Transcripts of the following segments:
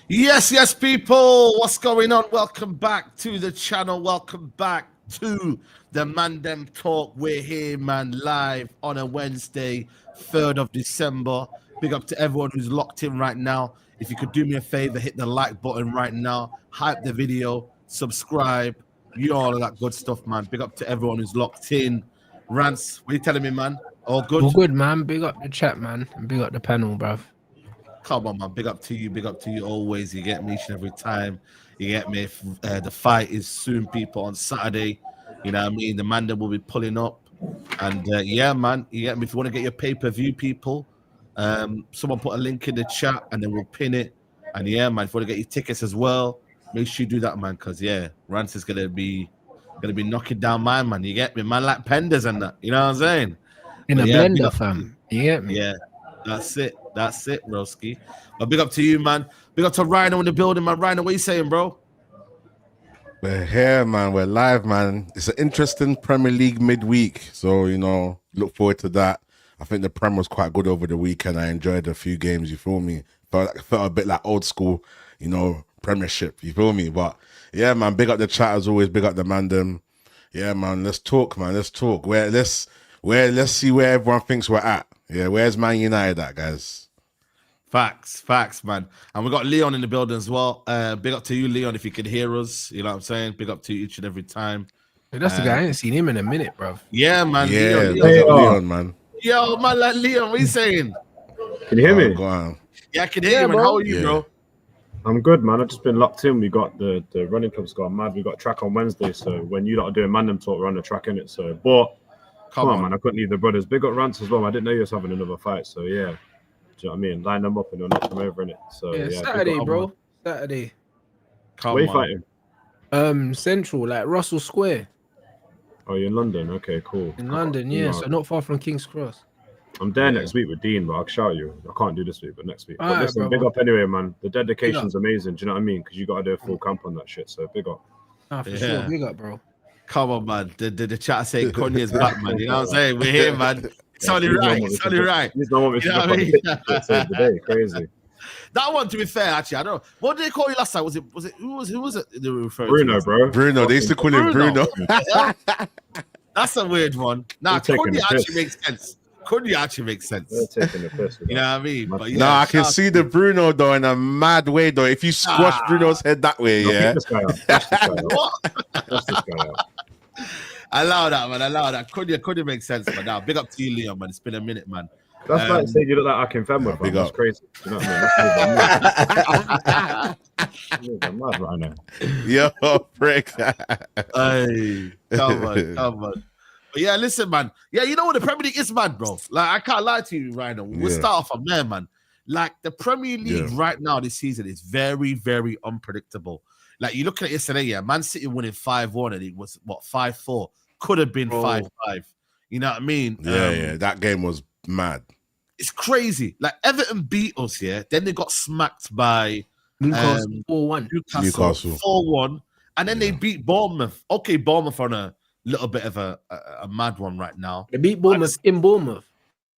Yes, people. What's going on? Welcome back to the channel. Welcome back to the Mandem Talk. We're here, man, live on a Wednesday, 3rd of December. Big up to everyone who's locked in right now. If you could do me a favor, hit the like button right now, hype the video, subscribe, all of that good stuff, man. Big up to everyone who's locked in. Rance, what are you telling me, man? All good? All good, man. Big up the chat, man. And big up the panel, bruv. Come on, man. Big up to you always. You get me each and every time. You get me. The fight is soon, people, on Saturday. You know what I mean? The Mandem will be pulling up. And yeah, man, you get me. If you want to get your pay-per-view, people, someone put a link in the chat and then we'll pin it. And yeah, man, if you want to get your tickets as well, make sure you do that, man, because yeah, Rance is gonna be knocking down my man. You get me, man, like Penders and that. You know what I'm saying? In But a yeah, blender, fam. You get me? Yeah. That's it, Broski. But big up to you, man. Big up to Rhino in the building, man. Rhino, what you saying, bro? We're here, man. We're live, man. It's an interesting Premier League midweek. So, you know, look forward to that. I think the Prem was quite good over the weekend. I enjoyed a few games, you feel me? Felt a bit like old school, you know, Premiership, you feel me? But yeah, man, big up the chat as always, big up the Mandem. Yeah, man, let's talk, man. Let's talk. Let's see where everyone thinks we're at. Yeah, where's Man United at, guys? Facts, man. And we got Leon in the building as well. Big up to you, Leon, if you can hear us. You know what I'm saying? Big up to you each and every time. Hey, that's the guy. I ain't seen him in a minute, bruv. Yeah, man. Yeah, Leon, man. Yo, man, like Leon, what you saying? Can you hear me? Go on. Yeah, I can hear you, man. How are you, bro? I'm good, man. I've just been locked in. We got the running club's gone mad. We got track on Wednesday, so when you lot are doing Mandem Talk, we're on the track in it. So, but come on, man. I couldn't leave the brothers. Big up Rance as well. I didn't know you was having another fight, so yeah. Do you know what I mean? Line them up and they'll knock them over in it. So yeah, Saturday, bro. Saturday. Where you fighting? Central, like Russell Square. Oh, you're in London. Okay, cool. In London, yeah. So not far from King's Cross. I'm there next week with Dean, but I'll shout you. I can't do this week, but next week. But All listen, right, big up anyway, man. The dedication's amazing. Do you know what I mean? Because you got to do a full camp on that shit. So big up. For sure. Big up, bro. Come on, man. The chat say Cunha's back, man. You know what I'm saying? We're here, man. It's only right. It's only right. He's not what I Crazy. That one, to be fair, actually, I don't know. What did they call you last time? Was it who was it they were referring Bruno, to? bro. Bruno. They used to call him Bruno. That's a weird one. Nah, Cunha actually makes sense. Cunha actually makes sense. They're taking the piss. You know what I mean? But yeah, No, I can see the Bruno though in a mad way though. If you squash Bruno's head that way, yeah. This guy up. What? That's this guy up. Allow that, man. Allow that. Cunha makes sense, man. Now, big up to you, Leon, man. It's been a minute, man. That's like saying you look like Akin Fenwick. That's crazy. You know what I mean? That's mad right now. Yo, prick. Hey, come on. But yeah, listen, man. Yeah, you know what the Premier League is, man, bro. Like, I can't lie to you right now. We'll start off from there, man. Like, the Premier League right now this season is very, very unpredictable. Like, you look at it yesterday, yeah, Man City winning 5-1 and it was, 5-4? Could have been 5-5. You know what I mean? Yeah, that game was mad. It's crazy. Like, Everton beat us, yeah. Then they got smacked by Newcastle 4-1. Newcastle 4-1. And then they beat Bournemouth. Okay, Bournemouth on a little bit of a mad one right now. They beat Bournemouth in Bournemouth.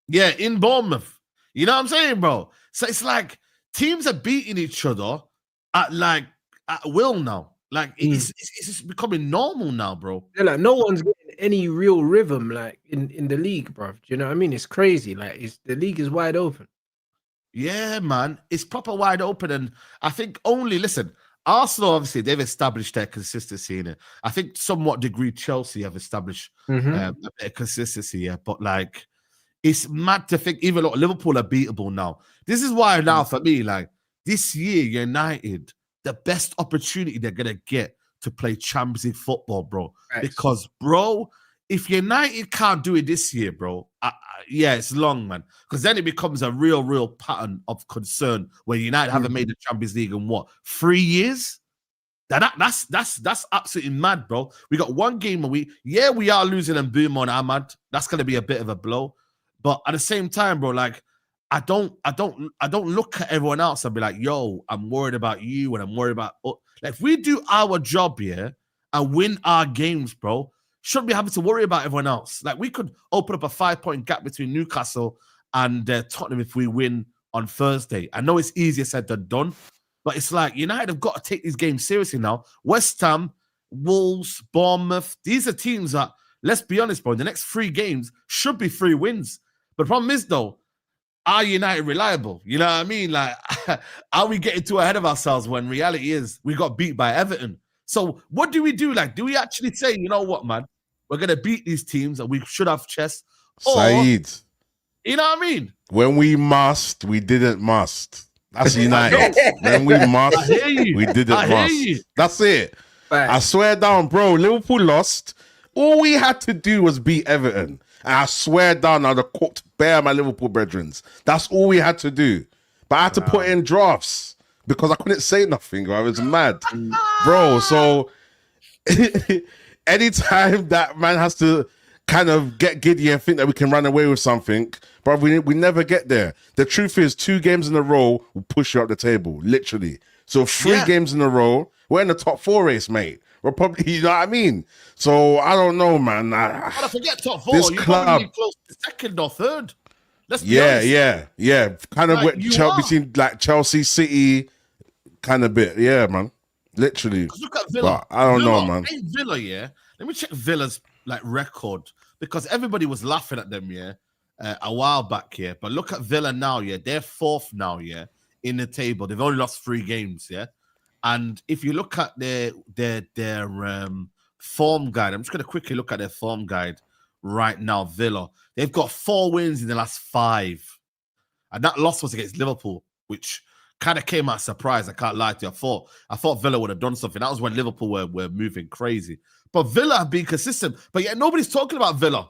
Yeah, in Bournemouth. You know what I'm saying, bro? So it's like teams are beating each other at will now. Like it's just becoming normal now, bro. Yeah, like no one's getting any real rhythm like in the league, bro. Do you know what I mean? It's crazy. Like the league is wide open. Yeah, man. It's proper wide open. And I think listen, Arsenal, obviously, they've established their consistency in it. I think somewhat degree Chelsea have established a bit of consistency, yeah. But like, it's mad to think even Liverpool are beatable now. This is why now for me, like this year, United, the best opportunity they're gonna get to play Champions League football, bro. Right. Because, bro, if United can't do it this year, bro, yeah, it's long, man. Because then it becomes a real pattern of concern where United haven't made the Champions League in 3 years? That's absolutely mad, bro. We got one game a week. Yeah, we are losing Mbeumo and Ahmad. That's gonna be a bit of a blow. But at the same time, bro, like I don't look at everyone else and be like, yo, I'm worried about you and I'm worried about like if we do our job here and win our games, bro, shouldn't be having to worry about everyone else. Like we could open up a 5-point gap between Newcastle and Tottenham if we win on Thursday. I know it's easier said than done, But it's like United have got to take these games seriously now. West Ham, Wolves, Bournemouth, these are teams that, let's be honest, bro, the next 3 games should be 3 wins. But the problem is, though, are United reliable? You know what I mean? Like, are we getting too ahead of ourselves when reality is we got beat by Everton? So what do we do? Like, do we actually say, you know what, man? We're going to beat these teams and we should have chess? Or, Saeed, you know what I mean? when we must, we didn't must. That's United. When we must, we didn't must. That's it. Right. I swear down, bro. Liverpool lost. All we had to do was beat Everton. And I swear down, I'd have cooked bare my Liverpool brethrens. That's all we had to do. But I had to put in drafts because I couldn't say nothing. I was mad. Bro, so anytime that man has to kind of get giddy and think that we can run away with something, bro, we never get there. The truth is, 2 games in a row will push you up the table, literally. So 3 games in a row, we're in the top 4 race, mate. We're probably, you know what I mean? So I don't know, man. But I forget top 4. This You're club, probably close to 2nd or 3rd. Let's be honest. Yeah. Kind of Like, between like Chelsea, City, kind of bit. Yeah, man. Literally. Look at Villa. But I don't know, man. Villa, yeah. Let me check Villa's like record because everybody was laughing at them, yeah, a while back, yeah. But look at Villa now, yeah. They're 4th now, yeah, in the table. They've only lost 3 games, yeah. And if you look at their form guide, I'm just going to quickly look at their form guide right now. Villa, they've got 4 wins in the last 5, and that loss was against Liverpool, which kind of came as a surprise. I can't lie to you. I thought Villa would have done something. That was when Liverpool were moving crazy. But Villa have been consistent. But yet nobody's talking about Villa.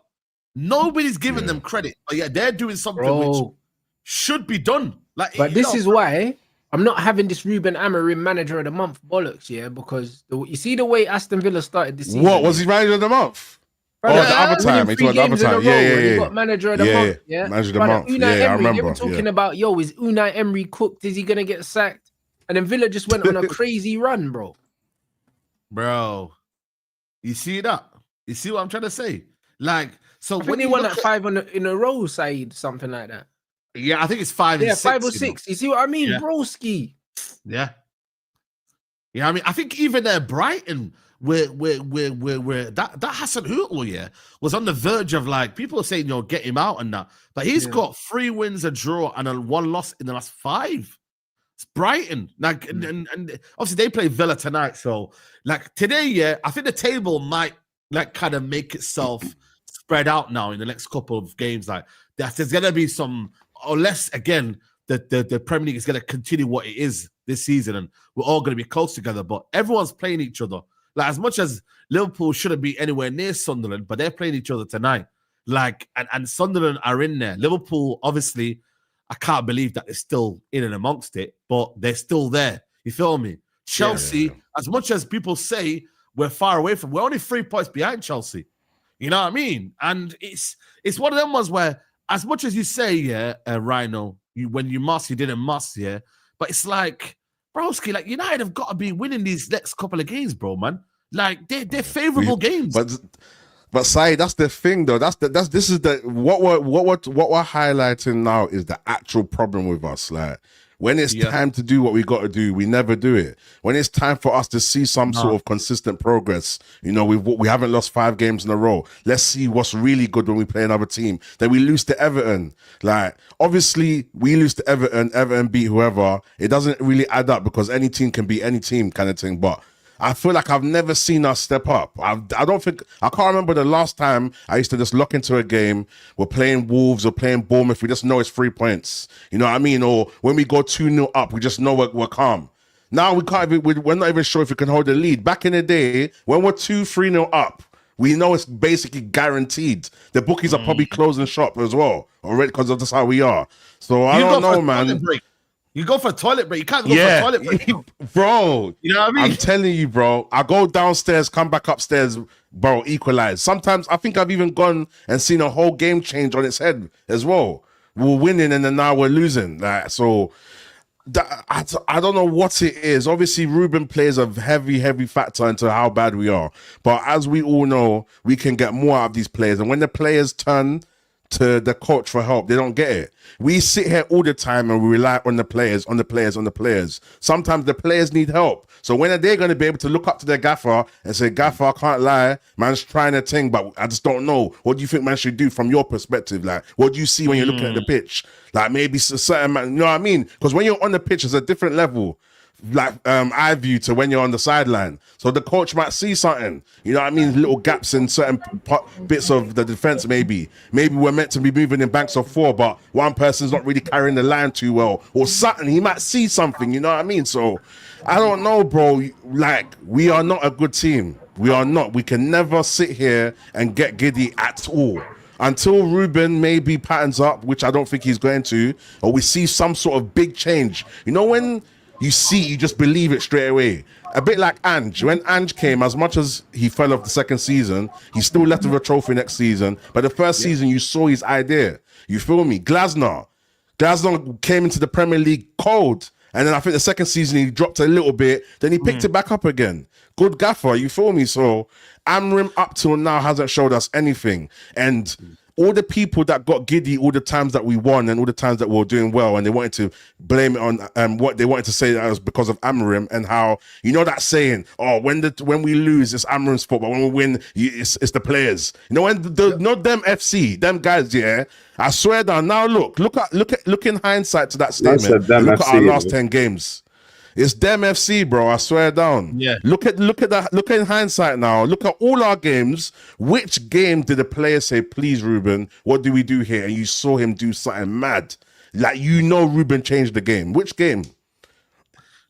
Nobody's giving them credit. But yet they're doing something which should be done. Like, but this is why I'm not having this Ruben Amorim manager of the month bollocks, yeah, because you see the way Aston Villa started the season. What was he manager of the month? Bro, the other time. He told the other time. He got manager of the month. Yeah, manager of the month. Unai Emery, I remember. you were talking about, is Unai Emery cooked? Is he gonna get sacked? And then Villa just went on a crazy run, bro. Bro, you see that? You see what I'm trying to say? Like, so when he won like 5 in a row, Saeed, something like that. Yeah, I think it's 5 and 6. 5 or 6. You see what I mean, broski? Yeah. Yeah, I mean, I think even Brighton, where that Hassan Huttl, was on the verge of like people are saying, get him out and that. But he's got 3 wins, a draw, and a 1 loss in the last 5. It's Brighton. Like, and obviously they play Villa tonight. So like today, I think the table might like kind of make itself spread out now in the next couple of games. Like there's gonna be some, unless again the Premier League is gonna continue what it is this season, and we're all gonna be close together. But everyone's playing each other. Like as much as Liverpool shouldn't be anywhere near Sunderland, but they're playing each other tonight. Like and Sunderland are in there. Liverpool, obviously, I can't believe that they're still in and amongst it, but they're still there. You feel me? Chelsea, as much as people say we're far away from, we're only 3 points behind Chelsea. You know what I mean? And it's one of them ones where, as much as you say, Rhino, when you must, you didn't must, but it's like, broski, like United have got to be winning these next couple of games, bro, man. Like they're favorable games. But Saeed, that's the thing though. What we're highlighting now is the actual problem with us. Like when it's time to do what we got to do, we never do it. When it's time for us to see some sort of consistent progress, we haven't lost 5 games in a row. Let's see what's really good when we play another team. Then we lose to Everton. Like obviously we lose to Everton. Everton beat whoever. It doesn't really add up because any team can beat any team, kind of thing. But I feel like I've never seen us step up. I can't remember the last time I used to just lock into a game. We're playing Wolves or playing Bournemouth. We just know it's 3 points. You know what I mean? Or when we go 2-0 up, we just know we're calm. Now we're not even sure if we can hold the lead. Back in the day, when we're 2-3-0 up, we know it's basically guaranteed. The bookies are probably closing shop as well already because that's how we are. So I don't know, man. You go for a toilet break. You can't go for a toilet break. Bro. You know what I mean? I'm telling you, bro. I go downstairs, come back upstairs, bro, equalize. Sometimes I think I've even gone and seen a whole game change on its head as well. We're winning and then now we're losing. Like, so I don't know what it is. Obviously, Ruben plays a heavy factor into how bad we are. But as we all know, we can get more out of these players. And when the players turn to the coach for help. They don't get it. We sit here all the time and we rely on the players, on the players, on the players. Sometimes the players need help. So when are they going to be able to look up to their gaffer and say, gaffer, I can't lie, man's trying a thing, but I just don't know. What do you think man should do from your perspective? Like, what do you see when you're looking at the pitch? Like maybe a certain man, you know what I mean? Because when you're on the pitch, it's a different level. Like eye view to when you're on the sideline, so the coach might see something, you know what I mean, little gaps in certain bits of the defense. Maybe we're meant to be moving in banks of 4, but one person's not really carrying the line too well, or something. He might see something, you know what I mean? So I don't know, bro. Like, we are not a good team. We are not. We can never sit here and get giddy at all until Ruben maybe patterns up, which I don't think he's going to, or we see some sort of big change. You know, when you see, you just believe it straight away. A bit like Ange. When Ange came, as much as he fell off the second season, he still left with a trophy next season. But the first season, you saw his idea. You feel me? Glasner came into the Premier League cold. And then I think the second season, he dropped a little bit. Then he picked it back up again. Good gaffer, you feel me? So Amrim up till now hasn't showed us anything. And all the people that got giddy all the times that we won and all the times that we were doing well, and they wanted to blame it on what they wanted to say that was because of Amarim, and how, you know, that saying, oh, when we lose, it's Amarim's fault, but when we win, it's the players. You know, when not them FC, them guys, yeah. I swear down. Now look in hindsight to that statement. Look at our last 10 games. It's them FC, bro. I swear down. Yeah. Look at that. Look in hindsight now. Look at all our games. Which game did the player say, please, Ruben, what do we do here? And you saw him do something mad. Like, you know, Ruben changed the game. Which game?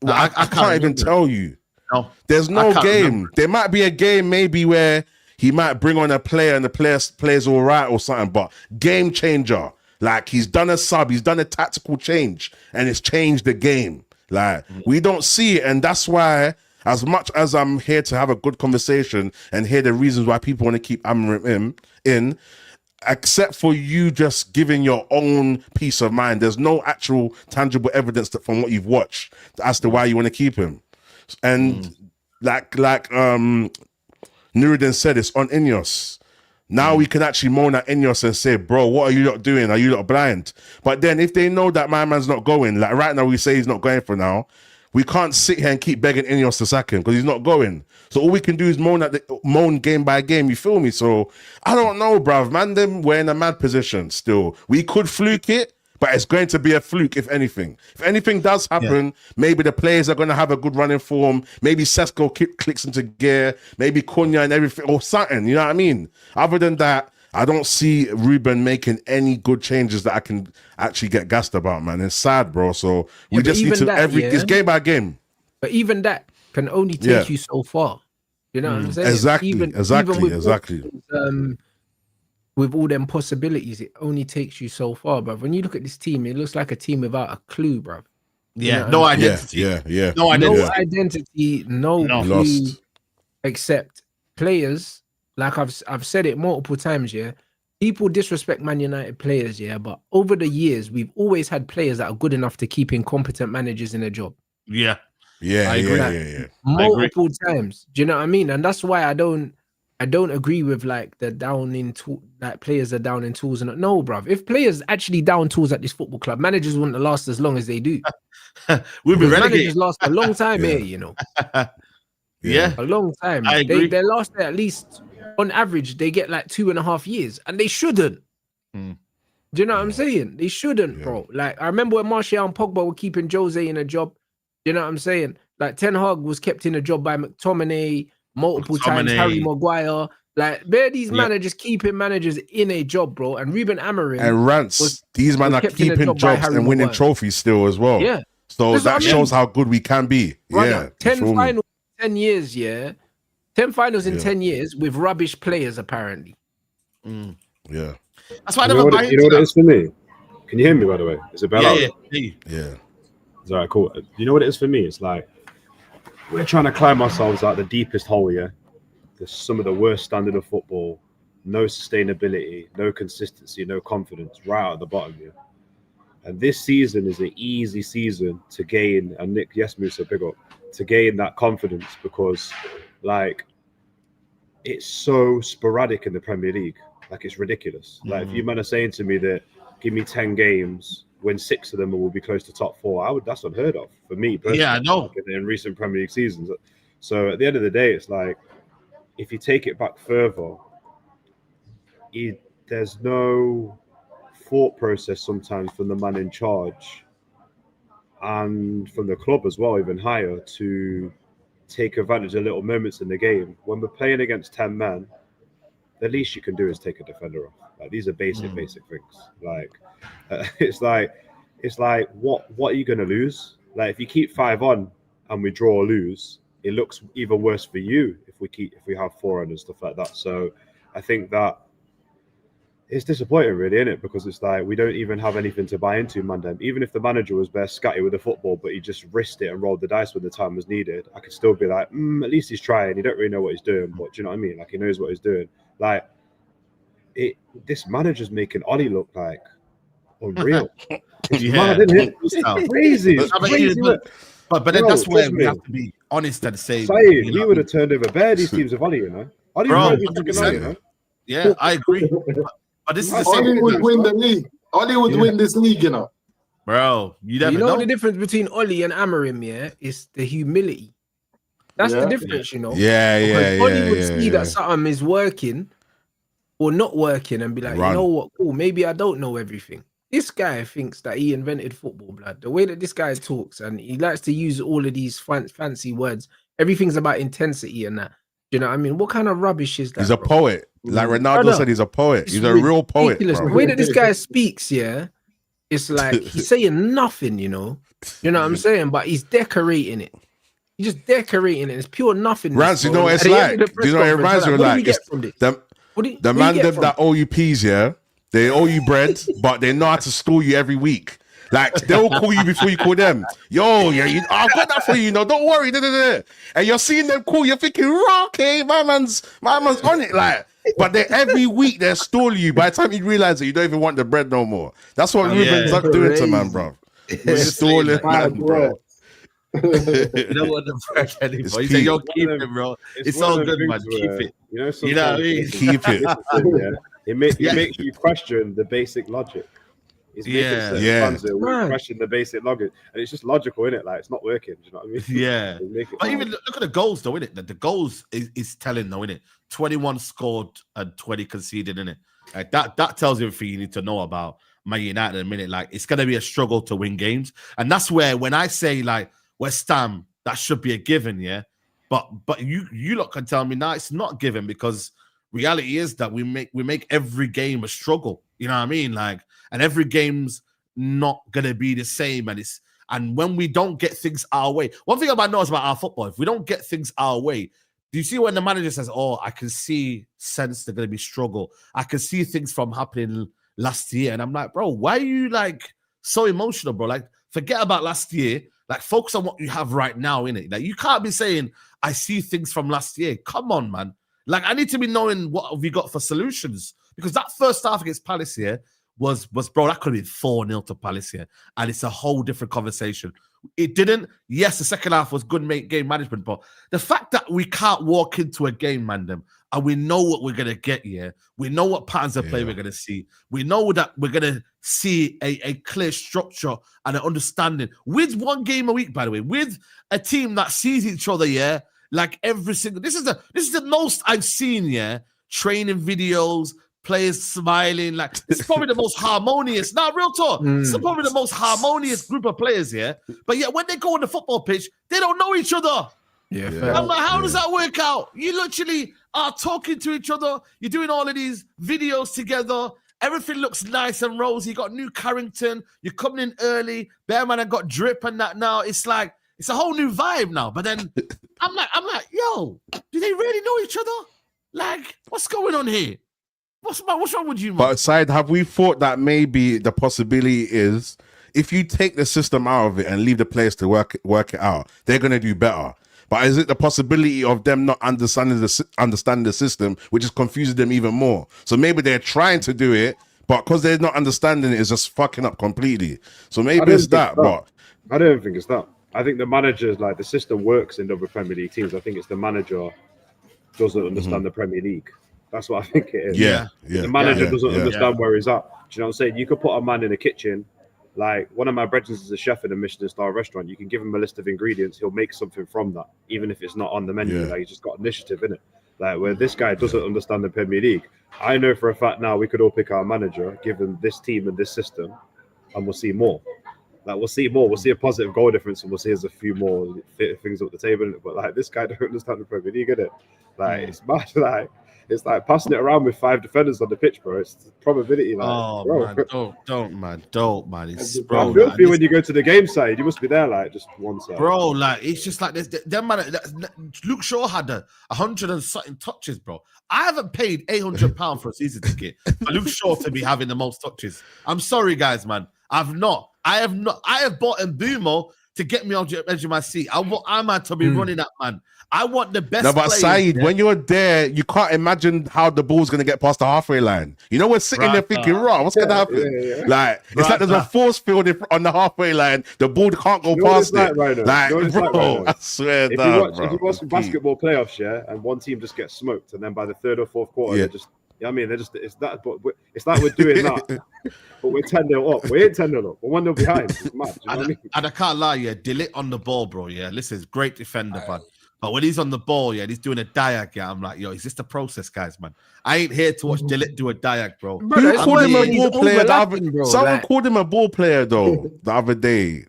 No, I can't even tell you. No. There's no game. Remember. There might be a game maybe where he might bring on a player and the plays all right or something, but game changer. Like, he's done a sub, he's done a tactical change, and it's changed the game. Like, we don't see it, and that's why, as much as I'm here to have a good conversation and hear the reasons why people want to keep Amarim in, except for you just giving your own peace of mind, there's no actual tangible evidence from what you've watched as to why you want to keep him. And like Nuruddin said, it's on Inos. Now we can actually moan at Inos and say, bro, what are you not doing? Are you not blind? But then if they know that my man's not going, like right now we say he's not going for now, we can't sit here and keep begging Inos to sack him because he's not going. So all we can do is moan game by game, you feel me? So I don't know, bruv. Mandem, we're in a mad position still. We could fluke it, but it's going to be a fluke, if anything. If anything does happen, maybe the players are going to have a good running form. Maybe Sesko clicks into gear. Maybe Cunha and everything, or something. You know what I mean? Other than that, I don't see Ruben making any good changes that I can actually get gassed about, man. It's sad, bro. So we just need to it's game by game. But even that can only take you so far. You know what I'm saying? Exactly. With all them possibilities, it only takes you so far, bruv. When you look at this team, it looks like a team without a clue, bruv. Yeah, you know, no identity. Yeah. No identity, no clue, lost. Except players. Like I've said it multiple times, yeah. People disrespect Man United players, yeah, but over the years, we've always had players that are good enough to keep incompetent managers in a job. Yeah. I agree. Multiple times. Do you know what I mean? And that's why I don't agree with like the players are down in tools. And no, bruv. If players actually down tools at this football club, managers wouldn't last as long as they do. We'll be relegated. Managers last a long time here, you know. A long time. I agree. They last there at least, on average, they get like 2.5 years, and they shouldn't. Do you know what I'm saying? They shouldn't, bro. Like, I remember when Martial and Pogba were keeping Jose in a job. You know what I'm saying? Like, Ten Hag was kept in a job by McTominay multiple times, Harry Maguire. Like, where these managers keeping managers in a job, bro. And Ruben Amorim and Rance, these men are keeping jobs and winning trophies still as well. Yeah. So that shows how good we can be. Right, 10 finals in 10 years, 10 finals in 10 years with rubbish players, apparently. Yeah. That's why you know what it is for me? Can you hear me, by the way? Is it better? Yeah. It's all right, cool. You know what it is for me? It's like, we're trying to climb ourselves out the deepest hole, yeah? There's some of the worst standard of football, no sustainability, no consistency, no confidence, right out at the bottom, yeah? And this season is an easy season to gain, and Nick, yes, Musa, big up, to gain that confidence because, like, it's so sporadic in the Premier League. Like, it's ridiculous. Like, if you man are saying to me that give me 10 games, win 6 of them and we'll be close to top 4, that's unheard of for me personally. Yeah, I know. Like, in recent Premier League seasons. So at the end of the day, it's like, if you take it back further, there's no thought process sometimes from the man in charge and from the club as well, even higher, to take advantage of little moments in the game. When we're playing against 10 men, the least you can do is take a defender off. Like, these are basic things. Like, it's like what are you going to lose? Like, if you keep 5 on and we draw or lose, it looks even worse for you if we have 4 on and stuff like that. So I think that it's disappointing, really, isn't it? Because it's like we don't even have anything to buy into, Mandem. Even if the manager was bare scatty with the football, but he just risked it and rolled the dice when the time was needed, I could still be like, at least he's trying. He don't really know what he's doing, but do you know what I mean? Like, he knows what he's doing. Like, this manager's making Ollie look like unreal. It's mad, isn't it? It's crazy. It's crazy. But then that's where we have to be honest and say, Saeed, he would have turned over bare these teams of Ollie, you know. Ollie you know? Yeah, I agree. But this is the same. Ollie would win the league. Ollie would win this league, you know. Bro, you never know the difference between Ollie and Amorim, yeah, is the humility. That's the difference, you know. Ollie would see that something is working or not working and be like, you know what, cool, maybe I don't know everything. This guy thinks that he invented football, blood. The way that this guy talks, and he likes to use all of these fancy words. Everything's about intensity and that. You know what I mean? What kind of rubbish is that? He's a poet. Like Ronaldo said, he's a poet. He's a real poet. Bro. The way that this guy speaks, yeah, it's like he's saying nothing, you know? You know what I'm saying? But he's decorating it. He's just decorating it. It's pure nothing. Rance, you know what it's like? Do you know what it reminds me of? Like, the man that owe you peas, yeah? They owe you bread, but they know how to store you every week. Like, they'll call you before you call them. Yo, yeah, I've got that for you, don't worry. And you're seeing them call, you're thinking, okay, my man's on it. Like, but every week they're stalling you. By the time you realize that you don't even want the bread no more. That's what Ruben's doing to man, bro. He's stalling man, bro. You don't want the bread anymore. He said, yo, keep it, bro. It's all good, man. Keep it. You know what I mean? Keep it. It makes you question the basic logic. It's question the basic logic, and it's just logical, isn't it? Like, it's not working. Do you know what I mean? Yeah. But even look at the goals, though, innit? The goals is telling, though, innit? 21 scored and 20 conceded, innit? Like, that tells you everything you need to know about Man United in a minute. Like, it's gonna be a struggle to win games, and that's where when I say like West Ham, that should be a given, yeah. But you lot can tell me now it's not given, because reality is that we make every game a struggle. You know what I mean? Like, and every game's not gonna be the same. And when we don't get things our way, one thing I know about our football, if we don't get things our way, do you see when the manager says, "Oh, I can sense they're gonna be struggle. I can see things from happening last year," and I'm like, bro, why are you like so emotional, bro? Like, forget about last year. Like, focus on what you have right now, innit? Like, you can't be saying, "I see things from last year." Come on, man. Like, I need to be knowing what have we got for solutions, because that first half against Palace here was bro, that could have been 4-0 to Palace here, and it's a whole different conversation. It didn't. Yes, the second half was good game management, but the fact that we can't walk into a game, Mandem, and we know what we're gonna get here, we know what patterns of play we're gonna see, we know that we're gonna see a clear structure and an understanding with one game a week, by the way, with a team that sees each other, yeah. Like, every single, this is the most I've seen, yeah. Training videos, players smiling, like, it's probably the most harmonious. Now, real talk, it's probably the most harmonious group of players, yeah. But yet, when they go on the football pitch, they don't know each other. I'm like, how does that work out? You literally are talking to each other. You're doing all of these videos together. Everything looks nice and rosy. You got new Carrington. You're coming in early. Bearman and got drip and that now. It's like, it's a whole new vibe now. But then I'm like, yo, do they really know each other? Like, what's going on here? What's wrong with you, man? But Saeed, have we thought that maybe the possibility is if you take the system out of it and leave the players to work it out, they're gonna do better. But is it the possibility of them not understanding the system, which is confusing them even more? So maybe they're trying to do it, but because they're not understanding it, it's just fucking up completely. So maybe it's that. But I don't think it's that. I think the managers, like, the system works in other Premier League teams. I think it's the manager doesn't understand the Premier League. That's what I think it is. Yeah. The manager doesn't understand where he's at. Do you know what I'm saying? You could put a man in a kitchen. Like, one of my brothers is a chef in a Michelin-star restaurant. You can give him a list of ingredients. He'll make something from that, even if it's not on the menu. Like, he's just got initiative in it. Like, where this guy doesn't understand the Premier League. I know for a fact now we could all pick our manager, give him this team and this system, and we'll see more. Like, we'll see more. We'll see a positive goal difference, and we'll see there's a few more things up the table. But, like, this guy don't understand the Premier League, innit? Like, it's mad. Like, it's like passing it around with 5 defenders on the pitch, bro. It's the probability. Like, man, don't, man. It's bro. I feel for you when you go to the game side. You must be there, like, just one side, bro. Like, it's just like this. Them man. Luke Shaw had 100 and something touches, bro. I haven't paid £800 for a season ticket for Luke Shaw to be having the most touches. I'm sorry, guys, man. I have bought Mbumo to get me on the edge of my seat. I want Ahmad to be running that, man. I want the best. No, but players, Saeed, when you're there, you can't imagine how the ball's going to get past the halfway line. You know, we're sitting there thinking, right, what's going to happen? Like, it's like there's a force field on the halfway line. The ball can't go past it. I swear if you watch basketball playoffs, and one team just gets smoked, and then by the third or fourth quarter, they're just, it's like we're doing that, but we're 10-0 up. We ain't 10-0 up. We're 1-0 behind. It's mad. You know what I mean? And I can't lie, Delete on the ball, bro. Listen, great defender, man. But when he's on the ball, he's doing a diag. I'm like, yo, is this the process, guys, man? I ain't here to watch Dillit do a diag, bro. Who called him a ball player? Someone called him a ball player, though, the other day.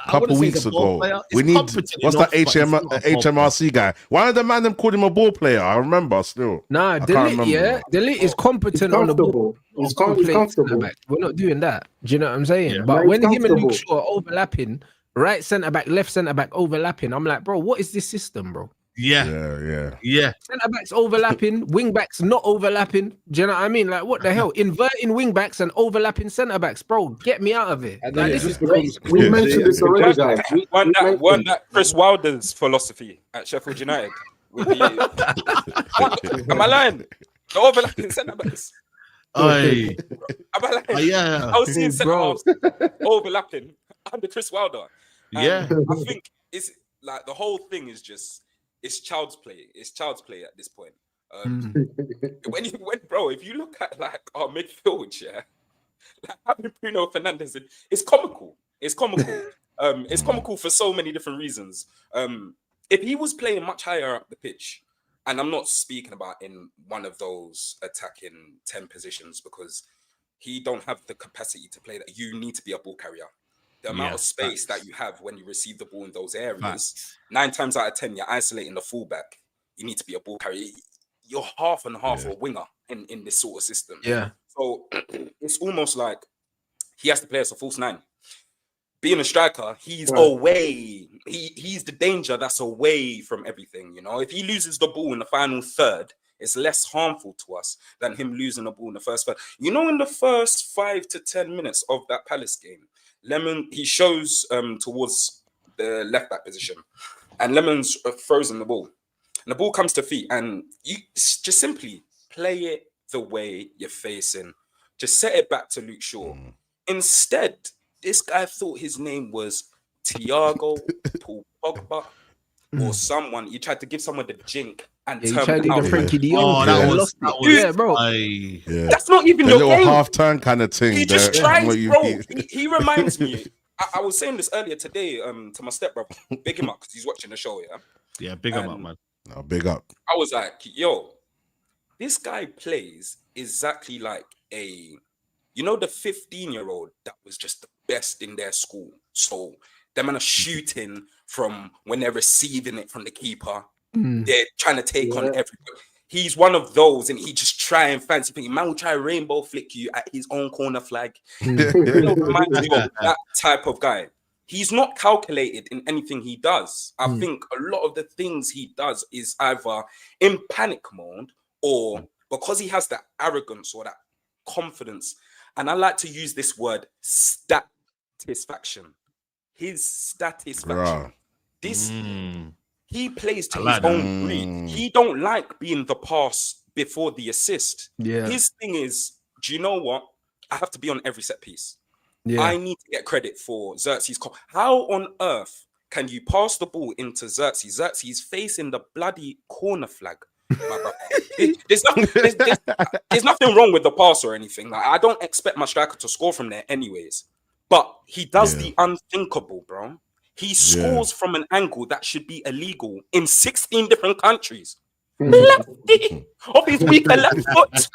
A couple weeks ago. We need, what's that HMRC guy? One of the man called him a ball player. I remember still. Nah, Dillit is competent on the ball. He's comfortable. We're not doing that. Do you know what I'm saying? Yeah. But when him and Luke Shaw are overlapping, right centre back, left centre back overlapping, I'm like, bro, what is this system, bro? Yeah. Centre backs overlapping, wing backs not overlapping. Do you know what I mean? Like, what the hell? Inverting wing backs and overlapping centre backs, bro. Get me out of it. Like, this is crazy. We mentioned this already, guys. Weren't that Chris Wilder's philosophy at Sheffield United? Am I lying? The overlapping centre backs. Am I lying? Yeah. I was seeing centre halves overlapping under Chris Wilder. I think it's like the whole thing is just. It's child's play. It's child's play at this point. If you look at like our midfield, like having Bruno Fernandes, it's comical. It's comical. It's comical for so many different reasons. If he was playing much higher up the pitch, and I'm not speaking about in one of those attacking 10 positions because he don't have the capacity to play that. You need to be a ball carrier. The amount of space that you have when you receive the ball in those areas, 9 times out of 10, you're isolating the fullback. You need to be a ball carrier. You're half and half a winger in this sort of system. Yeah. So it's almost like he has to play as a false 9. Being a striker, he's away. He's the danger that's away from everything. You know, if he loses the ball in the final third, it's less harmful to us than him losing the ball in the first third. You know, in the first 5 to 10 minutes of that Palace game, Lemon, he shows towards the left back position, and Lemon's frozen the ball. And the ball comes to feet, and you just simply play it the way you're facing. Just set it back to Luke Shaw. Instead, this guy thought his name was Thiago, Paul Pogba, or someone. He tried to give someone the jink and turn tried to out. get Frankie De Jong. Oh, that was bro. That's not even the your little game. half turn kind of thing. He just tries, bro. He reminds me. I was saying this earlier today to my stepbrother. Big him up because he's watching the show. Yeah, big him up, man. No, big up. I was like, yo, this guy plays exactly like the 15-year-old that was just the best in their school. So them man are shooting from when they're receiving it from the keeper. They're trying to take on everybody. He's one of those, and he just try and fancy thinking, man will try rainbow flick you at his own corner flag. Reminds you of that type of guy. He's not calculated in anything he does. I think a lot of the things he does is either in panic mode or because he has that arrogance or that confidence. And I like to use this word, satisfaction. His satisfaction. He plays to his own breed. He don't like being the pass before the assist. Yeah. His thing is, do you know what? I have to be on every set piece. Yeah. I need to get credit for Xerxes. How on earth can you pass the ball into Xerxes? Xerxes facing the bloody corner flag my brother. There's nothing wrong with the pass or anything. Like, I don't expect my striker to score from there anyways. But he does the unthinkable, bro. He scores from an angle that should be illegal in 16 different countries. Lefty of his weaker left foot.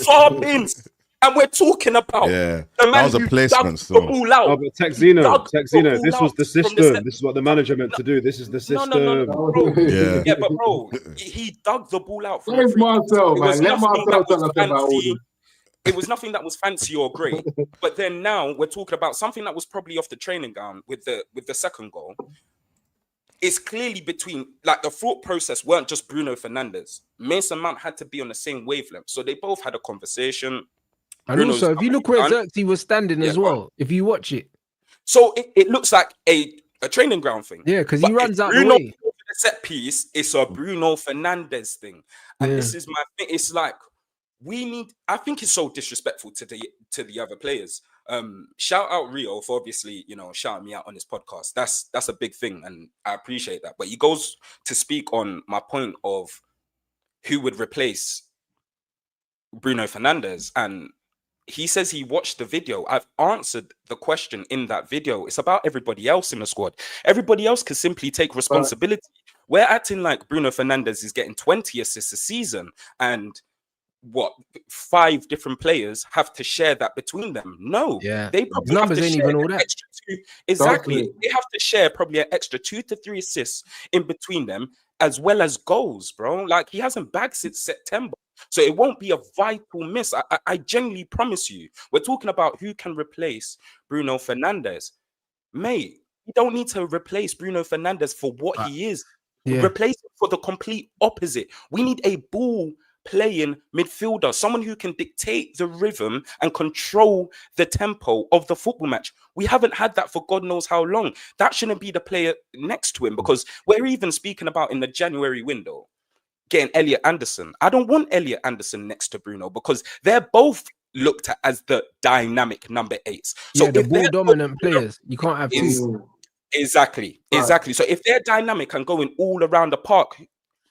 4 bins. And we're talking about the man that was a placement. So. Oh, but Texino, this was the system. This is what the manager meant to do. This is the system. No, bro. Yeah, but bro, he dug the ball out. Where's Marcel, man? Let Marcel tell us about all this. It was nothing that was fancy or great. But then now we're talking about something that was probably off the training ground with the second goal. It's clearly between, like, the thought process weren't just Bruno Fernandes. Mason Mount had to be on the same wavelength. So they both had a conversation. And Bruno's also, if you look where Xerxes was standing as well, if you watch it. So it looks like a training ground thing. Yeah, because he runs out Bruno, the way. The set piece, it's a Bruno Fernandes thing. And this is my thing. It's like, I think it's so disrespectful to the other players. Shout out Rio for obviously, shouting me out on his podcast. That's a big thing, and I appreciate that. But he goes to speak on my point of who would replace Bruno Fernandes, and he says he watched the video. I've answered the question in that video. It's about everybody else in the squad. Everybody else can simply take responsibility. We're acting like Bruno Fernandes is getting 20 assists a season, and 5 different players have to share that between them. No, they probably numbers ain't even all that. Exactly. They have to share probably an extra 2 to 3 assists in between them, as well as goals, bro. Like, he hasn't bagged since September. So it won't be a vital miss. I genuinely promise you. We're talking about who can replace Bruno Fernandes. Mate, you don't need to replace Bruno Fernandes for what he is. Replace him for the complete opposite. We need a ball playing midfielder, someone who can dictate the rhythm and control the tempo of the football match. We haven't had that for God knows how long. That shouldn't be the player next to him, because we're even speaking about in the January window getting Elliot Anderson. I don't want Elliot Anderson next to Bruno, because they're both looked at as the dynamic number 8s. So the ball dominant players, you can't have two. Exactly. So if they're dynamic and going all around the park,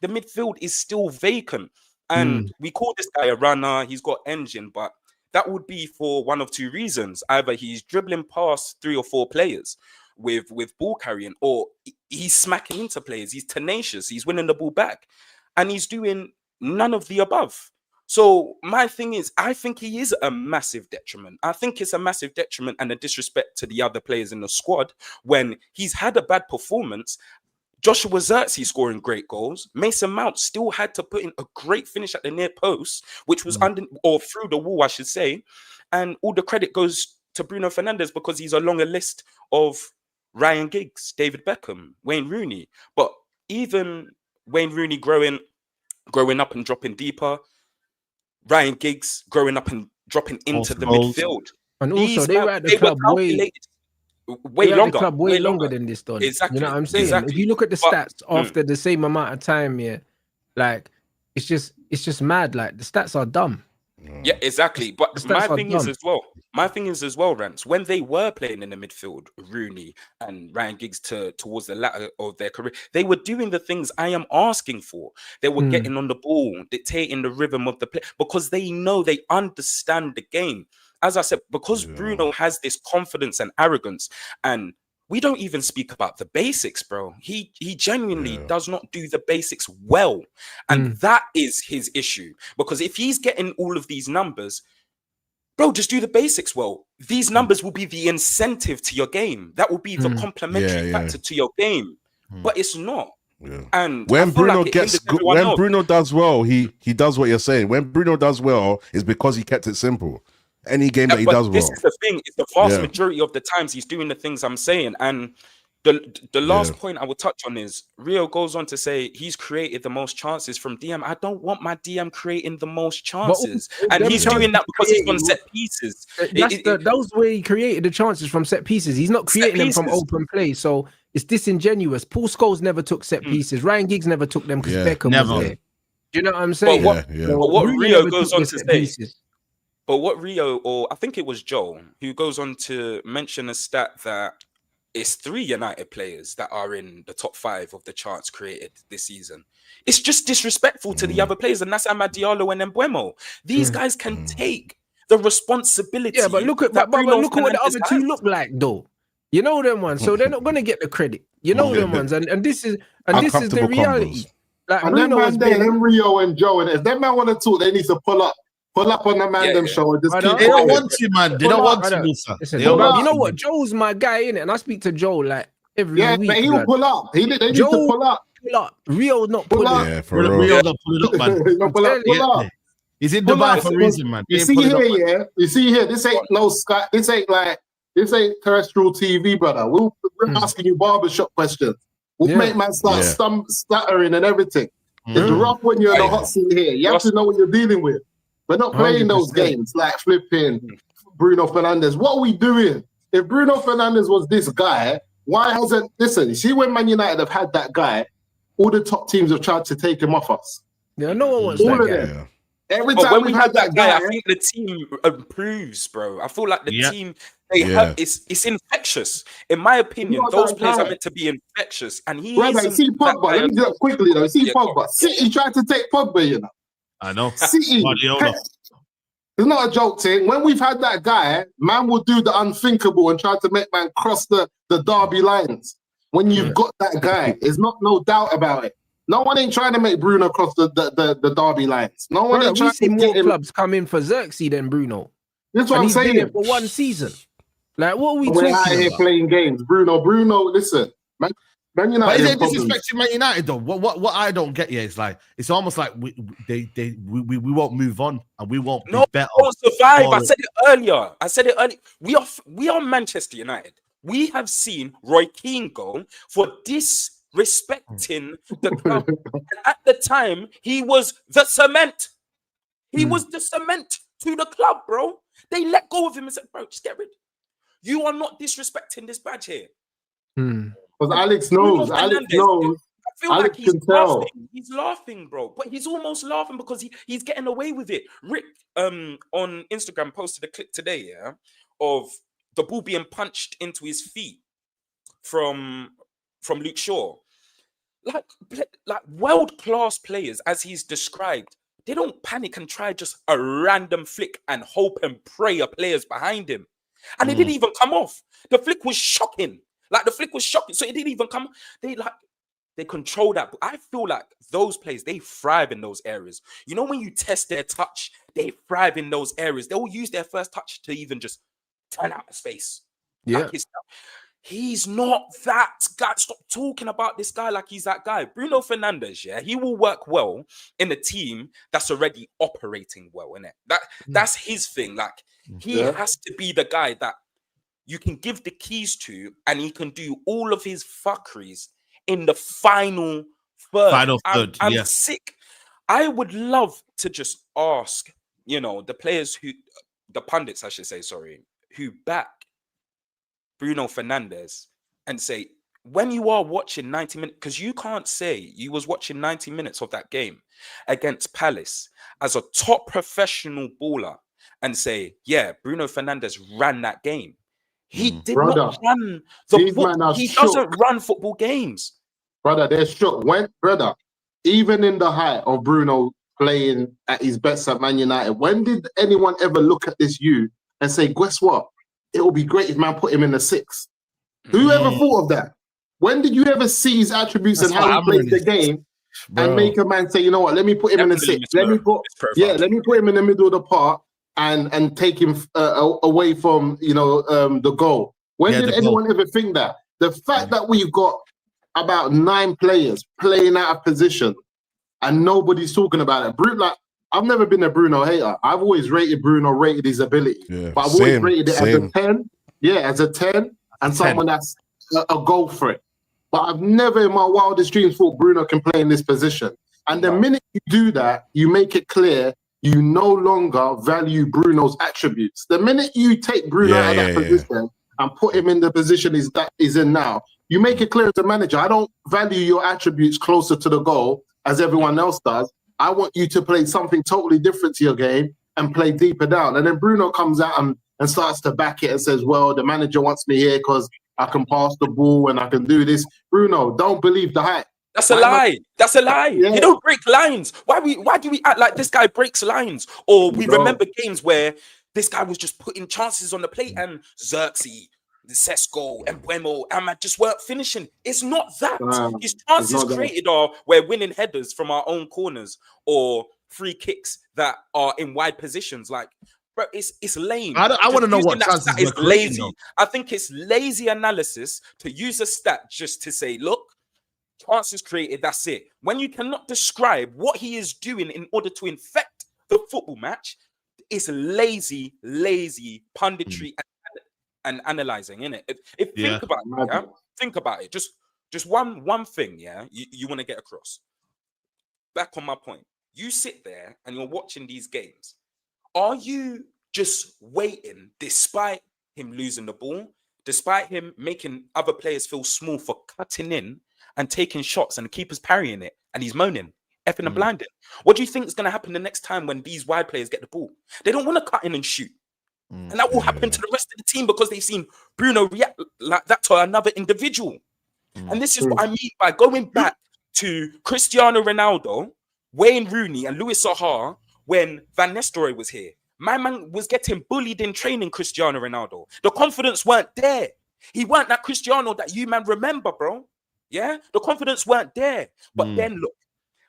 the midfield is still vacant. And we call this guy a runner. He's got engine, but that would be for one of 2 reasons. Either he's dribbling past 3 or 4 players with ball carrying, or he's smacking into players. He's tenacious. He's winning the ball back. And he's doing none of the above. So my thing is, I think he is a massive detriment. I think it's a massive detriment and a disrespect to the other players in the squad when he's had a bad performance. Joshua Xerxes scoring great goals. Mason Mount still had to put in a great finish at the near post, which was under or through the wall, I should say. And all the credit goes to Bruno Fernandes because he's along a list of Ryan Giggs, David Beckham, Wayne Rooney. But even Wayne Rooney growing up and dropping deeper, Ryan Giggs growing up and dropping into the midfield. And also, they were at the club way longer than this, Don. Exactly. You know what I'm saying? Exactly. If you look at the stats after the same amount of time, like it's just mad. Like, the stats are dumb. Yeah, exactly. But my thing is as well, Rance, when they were playing in the midfield, Rooney and Ryan Giggs towards the latter of their career, they were doing the things I am asking for. They were getting on the ball, dictating the rhythm of the play, because they know, they understand the game. As I said, because Bruno has this confidence and arrogance, and we don't even speak about the basics, bro. He genuinely does not do the basics well. And that is his issue. Because if he's getting all of these numbers, bro, just do the basics well. These numbers will be the incentive to your game. That will be the complementary factor to your game. But it's not. Yeah. And when Bruno Bruno does well, he does what you're saying. When Bruno does well, it's because he kept it simple. Any game that he does well. This is the thing. It's the vast majority of the times he's doing the things I'm saying. And the last point I will touch on is Rio goes on to say he's created the most chances from DM. I don't want my DM creating the most chances. And he's doing that because he's on set pieces. That was where he created the chances, from set pieces. He's not creating them from open play. So it's disingenuous. Paul Scholes never took set pieces. Ryan Giggs never took them because Beckham was there. Do you know what I'm saying? But what Rio goes on to say... But what Rio, or I think it was Joel, who goes on to mention a stat that it's 3 United players that are in the top 5 of the charts created this season. It's just disrespectful to the other players, and that's Diallo and Mbeumo. These guys can take the responsibility. Yeah, but look at that but look at what the Fernandes other two look like, though. You know them ones, so they're not gonna get the credit. You know them ones, and this is the reality. Like and Bruno has been them Rio and Joe, and if them man want to talk, they need to pull up on the Mandem show and just keep. They don't want to, man. They don't want to, Musa. Listen, you know what? Joe's my guy, innit? And I speak to Joe like every week. Yeah, but he will pull up. They need to pull up. Pull up. Rio not pull up. Yeah, for real. Rio not pull up, man. Pull up. He's in Dubai for a reason, man. You see here, this ain't no Sky. This ain't terrestrial TV, brother. We're asking you barbershop questions. We'll make man start stuttering and everything. It's rough when you're in the hot seat here. You have to know what you're dealing with. We're not playing 100%. Those games like flipping Bruno Fernandes. What are we doing? If Bruno Fernandes was this guy, why hasn't... Listen, you see when Man United have had that guy, all the top teams have tried to take him off us. Yeah, no one wants that guy. Yeah. Every time when we had that guy, I think the team improves, bro. I feel like the team... It's infectious. In my opinion, those players are meant to be infectious. And he see Pogba, let me do that quickly though. See Pogba. City tried to take Pogba, you know. I know. City. It's not a joke thing. When we've had that guy, man will do the unthinkable and try to make man cross the derby lines. When you've got that guy, there's no doubt about it. No one ain't trying to make Bruno cross the derby lines. No one ain't trying to see more clubs come in for Xerxes than Bruno. That's what I'm saying. Been for one season. Like, what are we talking out here about? Playing games. Bruno, listen. Man United. But is it disrespecting Man United though? What I don't get here is like it's almost like we won't move on and we won't be better. We won't survive. I said it earlier. We are Manchester United. We have seen Roy Keane go for disrespecting the club. And at the time, he was the cement. He was the cement to the club, bro. They let go of him and said, bro, just get rid. You are not disrespecting this badge here. Because Alex knows. I feel like he's laughing. He's laughing, bro. But he's almost laughing because he's getting away with it. Rick on Instagram posted a clip today, of the ball being punched into his feet from Luke Shaw. Like world-class players, as he's described, they don't panic and try just a random flick and hope and pray a player's behind him. And it didn't even come off. The flick was shocking. So it didn't even come. They control that. I feel like those players, they thrive in those areas. You know, when you test their touch, they thrive in those areas. They'll use their first touch to even just turn out of space. Yeah. He's not that guy. Stop talking about this guy like he's that guy. Bruno Fernandes, he will work well in a team that's already operating well, innit? That's his thing. Like, he has to be the guy that you can give the keys to, and he can do all of his fuckeries in the final third. I'm sick. I would love to just ask, the players the pundits, I should say, who back Bruno Fernandes and say, when you are watching 90 minutes, because you can't say you was watching 90 minutes of that game against Palace as a top professional baller and say, yeah, Bruno Fernandes ran that game. He did not run the football. He doesn't run football games. Brother, they're shook. Even in the height of Bruno playing at his best at Man United, when did anyone ever look at this and say, guess what? It would be great if man put him in the 6. Who ever thought of that? When did you ever see his attributes and how he plays the game and make a man say, you know what, let me put him in the 6. Let me put him in the middle of the park and take him away from the goal. When did anyone ever think that? The fact that we've got about 9 players playing out of position and nobody's talking about it. I've never been a Bruno hater. I've always rated Bruno, rated his ability. Yeah, but I've always rated it as a 10. Yeah, as a 10 and someone that's a goal threat. But I've never in my wildest dreams thought Bruno can play in this position. And the minute you do that, you make it clear you no longer value Bruno's attributes. The minute you take Bruno out of that position and put him in the position he's in now, you make it clear as a manager, I don't value your attributes closer to the goal as everyone else does. I want you to play something totally different to your game and play deeper down. And then Bruno comes out and starts to back it and says, well, the manager wants me here because I can pass the ball and I can do this. Bruno, don't believe the hype. That's a lie. That's a lie. Yeah. You don't break lines. Why do we act like this guy breaks lines? Or we remember games where this guy was just putting chances on the plate and Xerxes, the Sesko, and Buemo, Ahmad just weren't finishing. It's not that. His chances created are we're winning headers from our own corners or free kicks that are in wide positions. Like, bro, it's lame. I want to know what chances is lazy. I think it's lazy analysis to use a stat just to say, look, chances created, that's it. When you cannot describe what he is doing in order to infect the football match, it's lazy punditry and analyzing, innit? If think about it, yeah? Think about it. Just one thing, yeah, you want to get across. Back on my point. You sit there and you're watching these games. Are you just waiting despite him losing the ball, despite him making other players feel small for cutting in and taking shots and the keeper's parrying it and he's moaning, effing and blinding? What do you think is going to happen the next time when these wide players get the ball? They don't want to cut in and shoot. And that will happen to the rest of the team because they've seen Bruno react like that to another individual. And this is what I mean by going back to Cristiano Ronaldo, Wayne Rooney and Louis Saha when Van Nistelrooy was here. My man was getting bullied in training, Cristiano Ronaldo. The confidence weren't there. He weren't that Cristiano that you man remember, bro. Yeah? The confidence weren't there. But then look,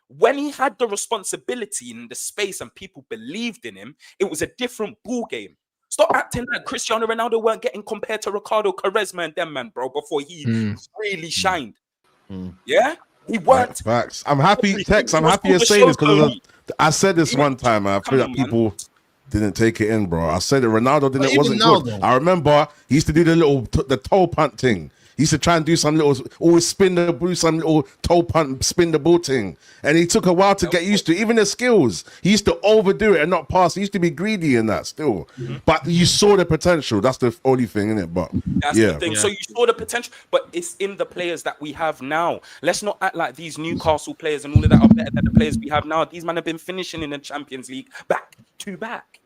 when he had the responsibility in the space and people believed in him, it was a different ball game. Stop acting like Cristiano Ronaldo weren't getting compared to Ricardo Quaresma and them, man, bro, before he really shined. Yeah? He weren't. Facts. I'm happy, Tex. I'm happy you're saying this because I said this one time. I feel like people didn't take it in, bro. I said it. Ronaldo didn't. It wasn't good. Though. I remember he used to do the toe punt thing. He used to try and do some little, always spin the ball, some little toe punt, spin the ball thing. And he took a while to get used to even the skills. He used to overdo it and not pass. He used to be greedy in that still. But you saw the potential. That's the only thing, isn't it? But that's the thing. So you saw the potential, but it's in the players that we have now. Let's not act like these Newcastle players and all of that are better than the players we have now. These men have been finishing in the Champions League back to back.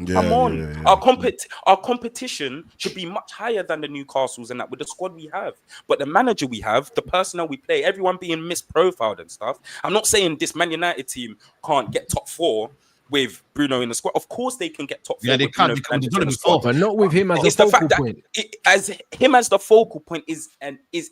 Come on, our competition should be much higher than the Newcastles and that with the squad we have. But the manager we have, the personnel we play, everyone being misprofiled and stuff. I'm not saying this Man United team can't get top 4 with Bruno in the squad. Of course they can get top 4. Yeah, they can. But not with him as the focal point. As him as the focal point is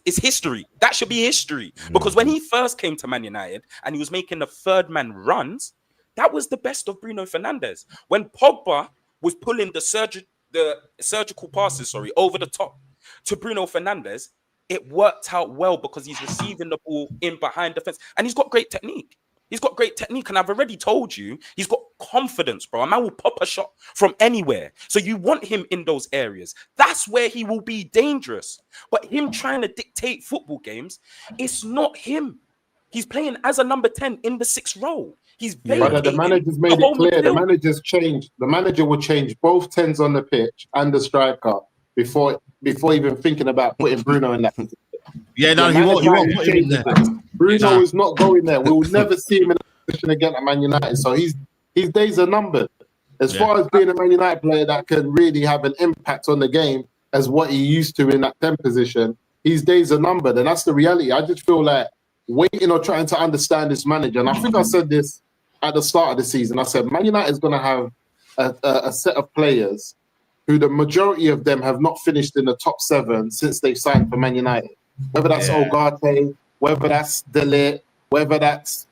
history. That should be history. Because when he first came to Man United and he was making the third man runs, that was the best of Bruno Fernandes. When Pogba was pulling the surgical passes, over the top to Bruno Fernandes, it worked out well because he's receiving the ball in behind defense and he's got great technique. And I've already told you, he's got confidence, bro. A man will pop a shot from anywhere. So you want him in those areas. That's where he will be dangerous. But him trying to dictate football games, it's not him. He's playing as a number 10 in the 6th role. But the manager's made it clear. The manager's changed. The manager will change both 10s on the pitch and the striker before even thinking about putting Bruno in that position. Yeah, no, he won't put him in there. Bruno is not going there. We will never see him in a position again at Man United. So his days are numbered. As far as being a Man United player that can really have an impact on the game as what he used to in that 10 position, his days are numbered. And that's the reality. I just feel like waiting or trying to understand this manager. And I think I said this at the start of the season. I said Man United is going to have a set of players who the majority of them have not finished in the top 7 since they've signed for Man United. Whether that's Ugarte, whether that's De Ligt, whether that's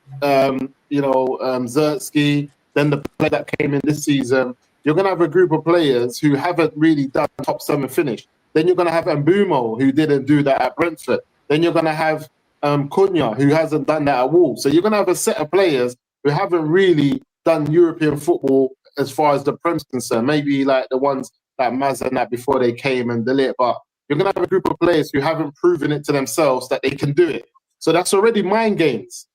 Xerxes, then the player that came in this season, you're going to have a group of players who haven't really done top 7 finish. Then you're going to have Mbumo, who didn't do that at Brentford. Then you're going to have Cunha, who hasn't done that at Wolves. So you're going to have a set of players who haven't really done European football as far as the Prem's concerned. Maybe like the ones like Maz and that before they came and Diallo, but you're going to have a group of players who haven't proven it to themselves that they can do it. So that's already mind games.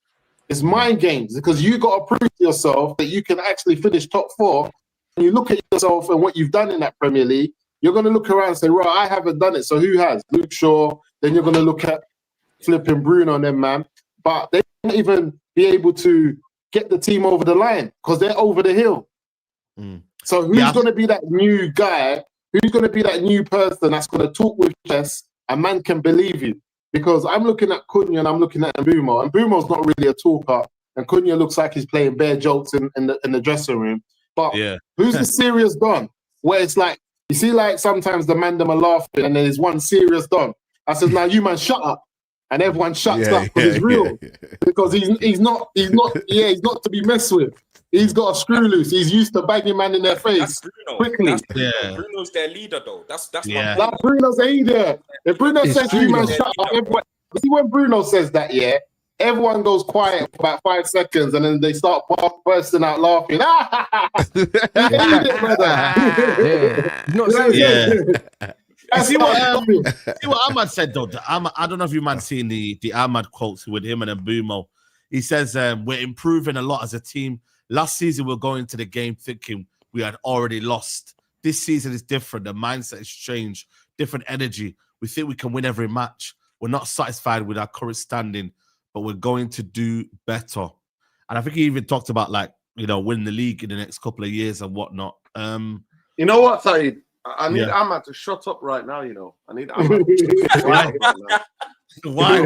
It's mind games because you got to prove to yourself that you can actually finish top 4. When you look at yourself and what you've done in that Premier League, you're going to look around and say, right, I haven't done it. So who has? Luke Shaw. Then you're going to look at flipping Bruno and them, man. But they won't even be able to get the team over the line because they're over the hill. So who's going to be that new guy? Who's going to be that new person that's going to talk with chess a man can believe you. Because I'm looking at Cunha and I'm looking at Mbumo, and Mbumo's not really a talker, and Cunha looks like he's playing bare jokes in the dressing room. But who's the serious don? Where it's like, you see, like sometimes the Mandem are laughing and there's one serious don. I said, now you man shut up. And everyone shuts up because it's real. Because he's not to be messed with. He's got a screw loose. He's used to banging man in their face quickly. Bruno's their leader, though. That's like Bruno's a leader. If Bruno says you man shut up, everyone. See, when Bruno says that, everyone goes quiet for about 5 seconds, and then they start bursting out laughing. You need it, brother. See what Ahmad said though. I don't know if you man seen the Ahmad quotes with him and Mbumo. He says we're improving a lot as a team. Last season we're going into the game thinking we had already lost. This season is different. The mindset has changed. Different energy. We think we can win every match. We're not satisfied with our current standing, but we're going to do better. And I think he even talked about winning the league in the next couple of years and whatnot. You know what, Saeed? I need Ahmad to shut up right now, I need Ahmad to shut up right now. Why?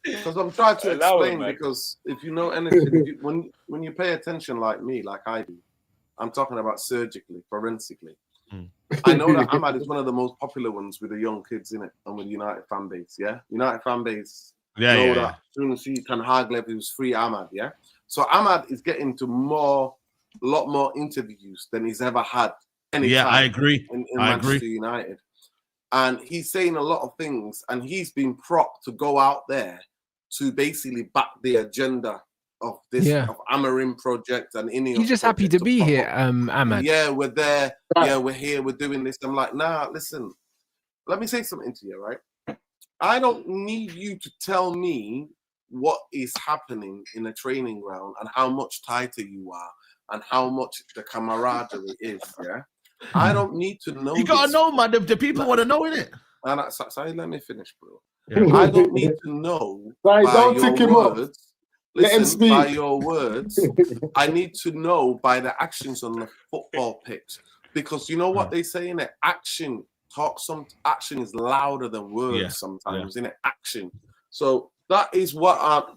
Because I'm trying to explain, because if you know anything, when you pay attention like me, like I do, I'm talking about surgically, forensically. I know that Ahmad is one of the most popular ones with the young kids in it and with United fan base, United fan base know that as soon as he can Haglev, he was free Ahmad, So Ahmad is getting to a lot more interviews than he's ever had. I agree. In Manchester United. And he's saying a lot of things, and he's been propped to go out there to basically back the agenda of this of Amarim project and Inos. He's just happy to be here, Ahmad. Yeah, we're there. Yeah, we're here. We're doing this. I'm like, nah, listen. Let me say something to you, right? I don't need you to tell me what is happening in a training ground and how much tighter you are and how much the camaraderie is, I don't need to know. You gotta know, man. The people want to know, innit? And sorry, let me finish, bro. I don't need to know by don't your tick him words. up. Let him speak. By your words, I need to know by the actions on the football pitch, because you know what they say in it. Action is louder than words sometimes. In it, action. So that is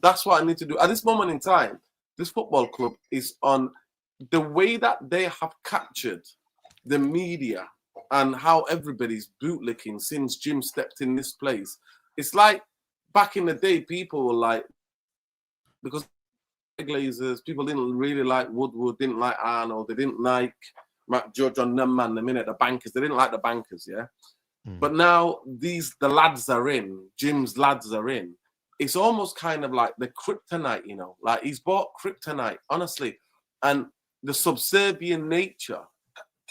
that's what I need to do at this moment in time. This football club is on the way that they have captured the media and how everybody's bootlicking since Jim stepped in this place. It's like back in the day, people were like, because Glazers, people didn't really like Woodward, didn't like Arnold, they didn't like George on Nemman, the minute the bankers, they didn't like the bankers, But now the lads are in, Jim's lads are in. It's almost kind of like the kryptonite, like he's bought kryptonite, honestly. And the subservient nature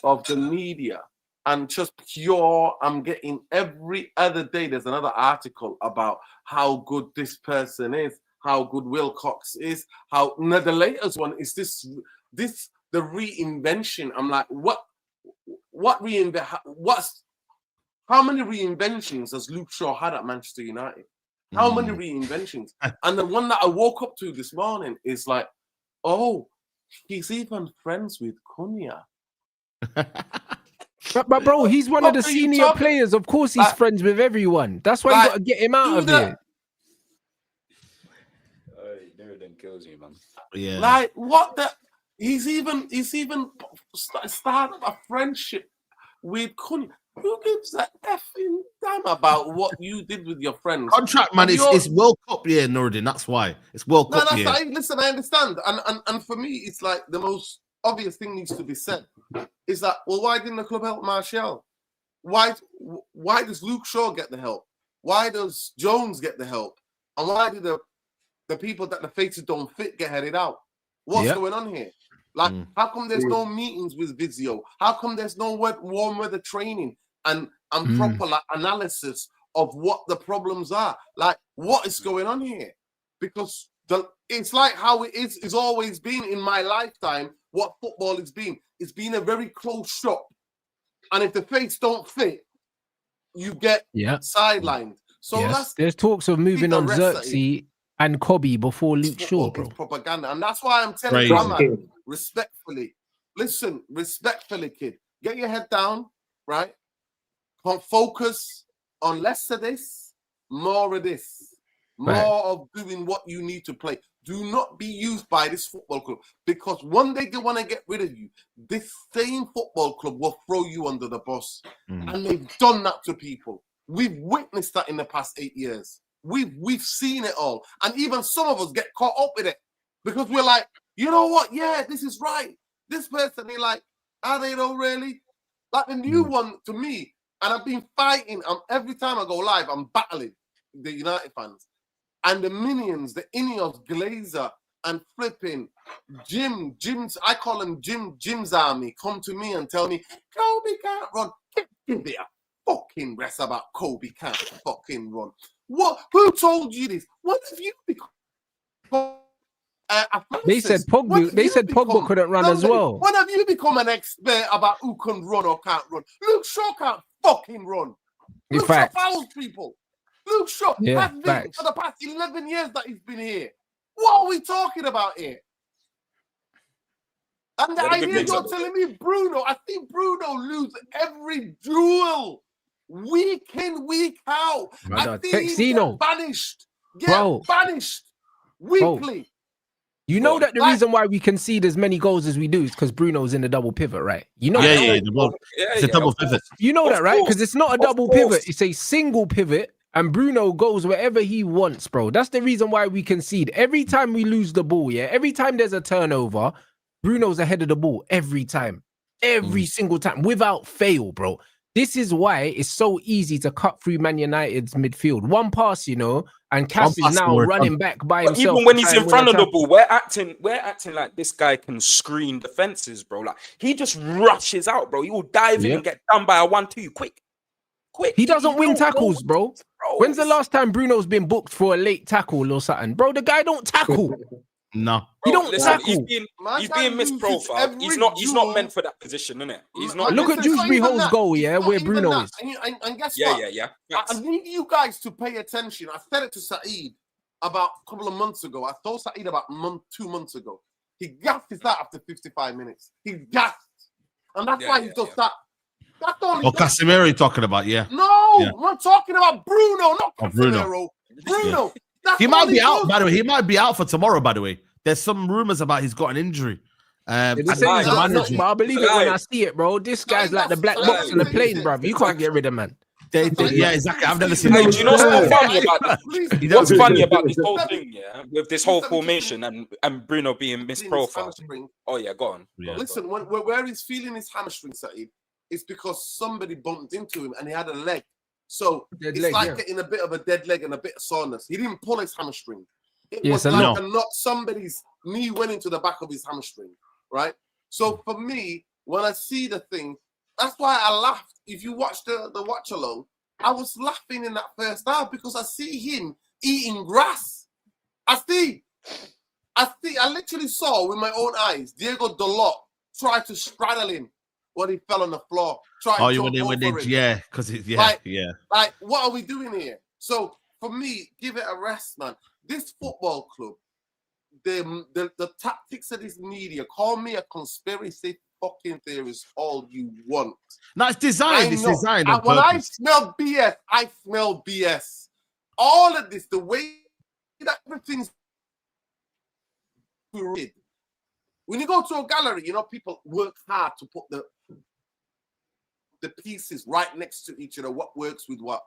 of the media and just pure, I'm getting every other day there's another article about how good this person is, how good Wilcox is, how the latest one is the reinvention. I'm like, how many reinventions has Luke Shaw had at Manchester United? How many reinventions? And the one that I woke up to this morning is like, oh, he's even friends with Cunha. But bro, he's one of the senior players. Of course, he's friends with everyone. That's why you got to get him out of here. Kills you, man. Yeah. Like what the? He's even started a friendship with Cunha. Who gives a effing damn about what you did with your friends? Contract, man. It's World Cup year, Nordin. That's why it's World Cup year. Listen, I understand, and for me, it's like the most obvious thing needs to be said. Is that, well, why didn't the club help Martial? Why does Luke Shaw get the help? Why does Jones get the help? And why do the people that the faces don't fit get headed out? What's going on here? Like, how come there's no meetings with Vizio? How come there's no warm weather training and proper analysis of what the problems are? Like, what is going on here? Because it's like how it's always been in my lifetime. What football has been, it's been a very close shop, and if the face don't fit, you get sidelined. So there's talks of moving on Xerxes and Kobe before Luke Shaw, bro. Propaganda, and that's why I'm telling you, man, respectfully, respectfully, kid, get your head down, right? Focus, on less of this, more of this, more of doing what you need to play. Do not be used by this football club, because one day they want to get rid of you. This same football club will throw you under the bus. And they've done that to people. We've witnessed that in the past 8 years. We've seen it all. And even some of us get caught up with it because we're like, you know what? Yeah, this is right. This person, they're like, are they though, really? Like the new one to me, and I've been fighting. Every time I go live, I'm battling the United fans. And the minions, the Inos, Glazer, and flipping Jim's, I call him Jim's army, come to me and tell me, Kobe can't run. Give me a fucking rest about Kobe can't fucking run. What? Who told you this? What have you become? They said Pogba couldn't run as well. When have you become an expert about who can run or can't run? Luke Shaw can't fucking run. Luke Shaw fouls people. Luke Shaw has been for the past 11 years that he's been here. What are we talking about here? And the idea you're telling me, Bruno, I think Bruno loses every duel. Week in, week out. I think he get banished. Banished weekly. Bro. You know that the reason why we concede as many goals as we do is because Bruno's in the double pivot, right? You know it's a double pivot. You know that, right? Because it's not a double pivot, it's a single pivot, and Bruno goes wherever he wants, bro. That's the reason why we concede. Every time we lose the ball, every time there's a turnover, Bruno's ahead of the ball every time. Every single time, without fail, bro. This is why it's so easy to cut through Man United's midfield. One pass, and Cass is now running back by himself. Even when he's in front of the ball, we're acting like this guy can screen defenses, bro. Like he just rushes out, bro. He will dive in and get done by a 1-2 quick. He doesn't win tackles, bro. When's the last time Bruno's been booked for a late tackle or something? Bro, the guy don't tackle. No, he don't tackle. He's being misprofiled. He's not meant for that position, innit? He's not. Look at Dewsbury Hall's goal, where Bruno is. And guess what? Yeah. I need you guys to pay attention. I said it to Saeed about a couple of months ago. I told Saeed about 2 months ago. He gassed his out after 55 minutes. He gassed, and that's why he does that. That's all. Casemiro talking about, No, I'm talking about Bruno, not Casemiro. Bruno. He might be out, by the way. He might be out for tomorrow, by the way. There's some rumors about he's got an injury. But I believe it when I see it, bro. This guy's like the black box in the plane, bro. You can't get rid of man. Yeah, exactly. I've never seen. Do you know what's funny about that? What's funny about this whole thing, with this whole formation and Bruno being misprofiled? Oh yeah, go on. Listen, where he's feeling his hamstring, Saeed, it's because somebody bumped into him and he had a leg. So it's like getting a bit of a dead leg and a bit of soreness. He didn't pull his hamstring. It was like a knock. Somebody's knee went into the back of his hamstring, right? So for me, when I see the thing, that's why I laughed. If you watch the watch along, I was laughing in that first half because I see him eating grass. I literally saw with my own eyes Diego Dalot try to straddle him when he fell on the floor. Like, what are we doing here? So for me, give it a rest, man. This football club, the tactics of this media, call me a conspiracy fucking theorist all you want. No, it's designed. It's designed. When I smell BS, I smell BS. All of this, the way that everything's when you go to a gallery, people work hard to put the pieces right next to each other, what works with what.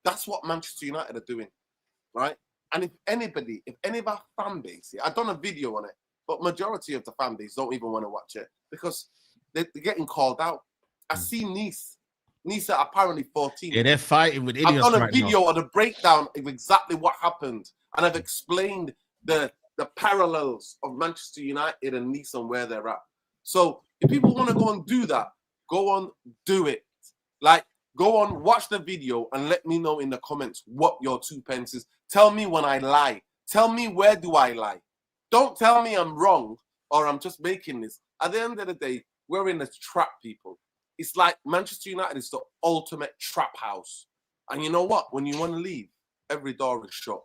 That's what Manchester United are doing, right? And if any of our fan base, I've done a video on it, but majority of the fan base don't even want to watch it because they're getting called out. I see Nice are apparently 14. Yeah, they're fighting with idiots. I've done a video on the breakdown of exactly what happened, and I've explained the parallels of Manchester United and Nice and where they're at. So if people want to go and do that, go on, do it. Like, go on, watch the video and let me know in the comments what your 2 pence is. Tell me when I lie. Tell me where do I lie. Don't tell me I'm wrong or I'm just making this. At the end of the day, we're in a trap, people. It's like Manchester United is the ultimate trap house. And you know what? When you want to leave, every door is shut.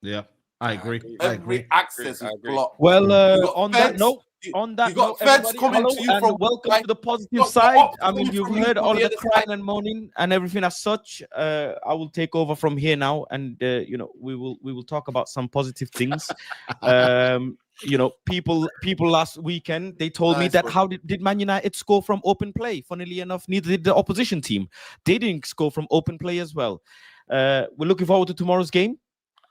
Yeah, I agree. Every access is blocked. Well, on that note, on that You got note, feds everybody, coming hello, to you and from welcome like, to the positive got side. ops I mean, coming you've from you heard from all the the other crying side. and moaning and everything as such. I will take over from here now, and you know, we will talk about some positive things. You know, people last weekend, they told me that how did Man United score from open play? Funnily enough, neither did the opposition team. They didn't score from open play as well. We're looking forward to tomorrow's game.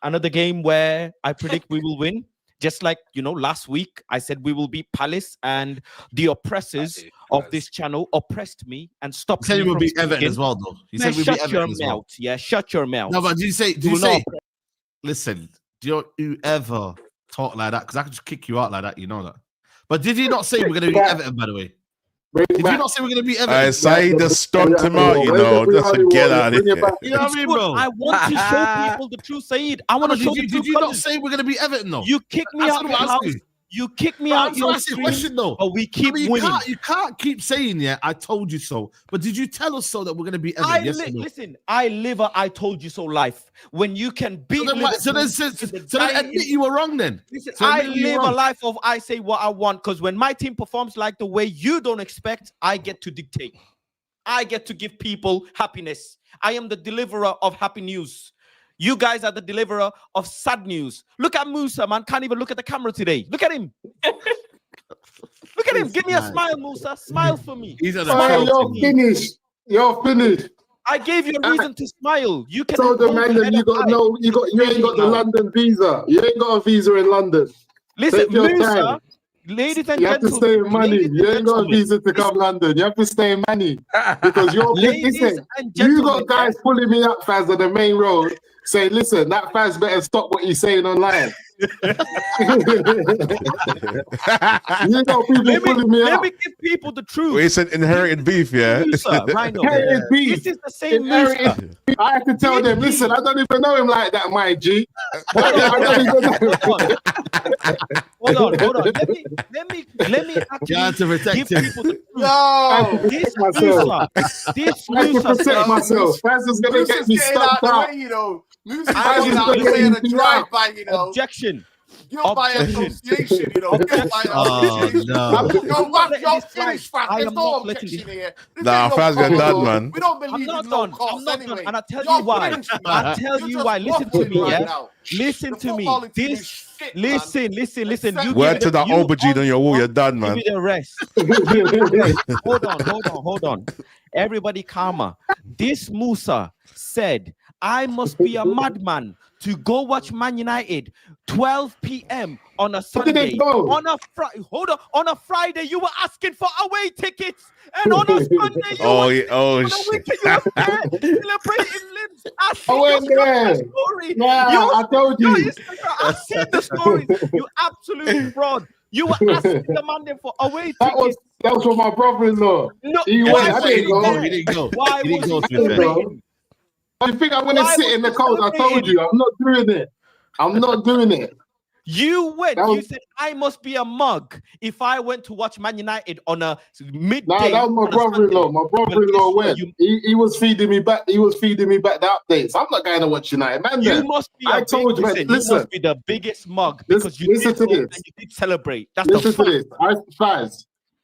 Another game where I predict we will win. Just like, you know, last week, I said we will beat Palace, and the oppressors of this channel oppressed me and stopped me. You said we will from beat Everton speaking. as well, though. You Man, said we beat shut Everton your as well. mouth. Yeah, shut your mouth. No, but did you say, listen, do you ever talk like that? Because I could just kick you out like that, you know that. But did you not say we're going to beat Everton, by the way? Did you not say we're going to beat Everton? Saeed just stomped him out, you know. Just get out of here. You know what I mean, bro? I want to show people the true Saeed. I want to show the true Did you not colors. say we're going to beat Everton, though? You kicked me out your house. You kick me out your question, though. But we keep winning. You can't keep saying, yeah, I told you so. But did you tell us so that we're going to be Everton? Listen, I live a I told you so life. When you can beat so then admit you were wrong then. Listen, I live a life of I say what I want, because when my team performs like the way you don't expect, I get to dictate. I get to give people happiness. I am the deliverer of happy news. You guys are the deliverer of sad news. Look at Musa, man. Can't even look at the camera today. Look at him. Look at him. Give me a smile, Musa. Smile for me. You're finished. You're finished. I gave you a reason to smile. You can tell the man that you ain't got the London visa. You ain't got a visa in London. Listen, Musa, ladies and gentlemen, you have to stay in money. You ain't got a visa to come London. You have to stay in money because you're listen. You got guys pulling me up, Faz, on the main road. Say, listen, that Faz better stop what he's saying online. You know, people pulling me up. Let me give people the truth. It's an inherited beef, yeah. Musa, right now. Inherited beef. This is the same Musa. I have to tell them, listen, I don't even know him like that, my G. Hold on. Let me actually give people the truth. No, this Musa. I have to protect myself. Faz is gonna get me stopped out. You know, Musa's going out the way of the drive-by, you know. Objection. You're by association, you know. You're finished, Faz. There's no objection here. Nah, Faz got done, man. We don't believe I'm in not no done. cost I'm not anyway. done. And I'll tell you why. I'll tell you why. Listen to me, yeah? Listen to me. Listen. You word to that aubergine on your wall, you're done, man. Give me the rest. Hold on. Everybody calmer. This Musa said, I must be a madman to go watch Man United 12 p.m. on a Sunday. On a Friday, you were asking for away tickets, and on a Sunday, shit. Celebrating limbs. I told you. I see the stories. You absolute fraud. You were asking the Mandem for away tickets. That was for my brother-in-law. No, he didn't go. Why was he celebrating? You think I'm going to sit in the cold? I told you, I'm not doing it. You went. You said I must be a mug if I went to watch Man United on a midday. Nah, that was my brother-in-law. My brother-in-law went. He was feeding me back. He was feeding me back the updates. I'm not going to watch United, man. You must be. You must be the biggest mug because you did celebrate. That's listen to this.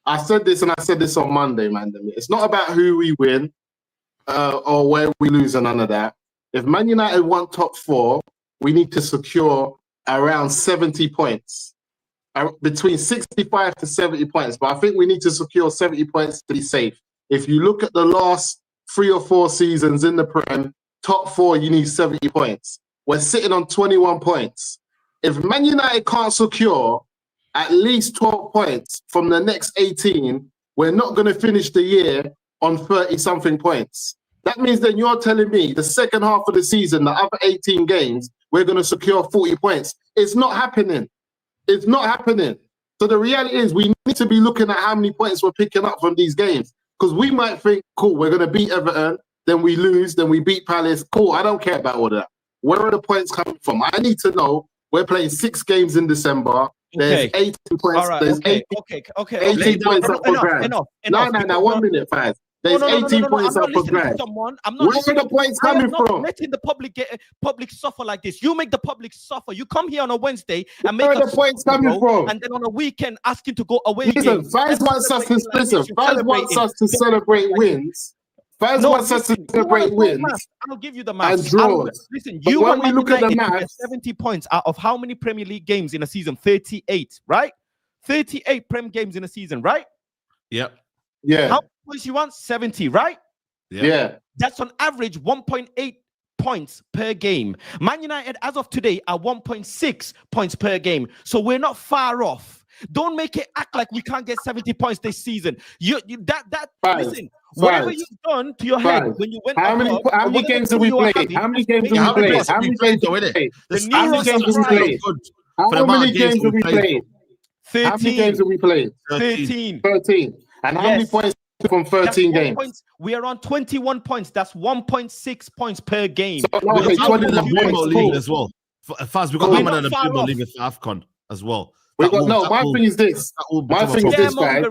I said this and I said this on Monday, man. It's not about who we win or where we lose and none of that. If Man United want top 4, we need to secure around 70 points, between 65 to 70 points. But I think we need to secure 70 points to be safe. If you look at the last 3 or 4 seasons in the Prem, top 4, you need 70 points. We're sitting on 21 points. If Man United can't secure at least 12 points from the next 18, we're not going to finish the year on 30-something points. That means then you're telling me the second half of the season, the other 18 games, we're going to secure 40 points. It's not happening. It's not happening. So the reality is we need to be looking at how many points we're picking up from these games. Because we might think, cool, we're going to beat Everton, then we lose, then we beat Palace. Cool, I don't care about all that. Where are the points coming from? I need to know. We're playing 6 games in December. There's 18 points. All right, there's 18 points up for grabs. Enough. 1 minute, Faz. There's 18 points up for grabs. I'm not. Where are the points coming from? Letting the public suffer like this. You make the public suffer. You come here on a Wednesday and make Where are the points coming from? And then on a weekend asking to go away. Listen, fans wants us to celebrate wins. Fans wants us to celebrate wins. I'll give you the math. And draws. Listen, you when we look at the math, 70 points out of how many Premier League games in a season? 38, right? 38 Prem games in a season, right? Yep. Yeah. How many points you want? 70, right? Yeah. That's on average 1.8 points per game. Man United, as of today, are 1.6 points per game. So we're not far off. Don't make it act like we can't get 70 points this season. Listen, whatever you've done to your head when you went. How many games have we played? How many games have we played? How many games have we played? How many games have we played? How many games have we played? 13. How many games have we played? 13. 13. And how many points from 13 games? We are on 21 points. That's 1.6 points per game. So, okay, 21 points league as well. Fast, we got Hamad and the Primo League for AFCON as well. My thing is this. My thing is this, guys.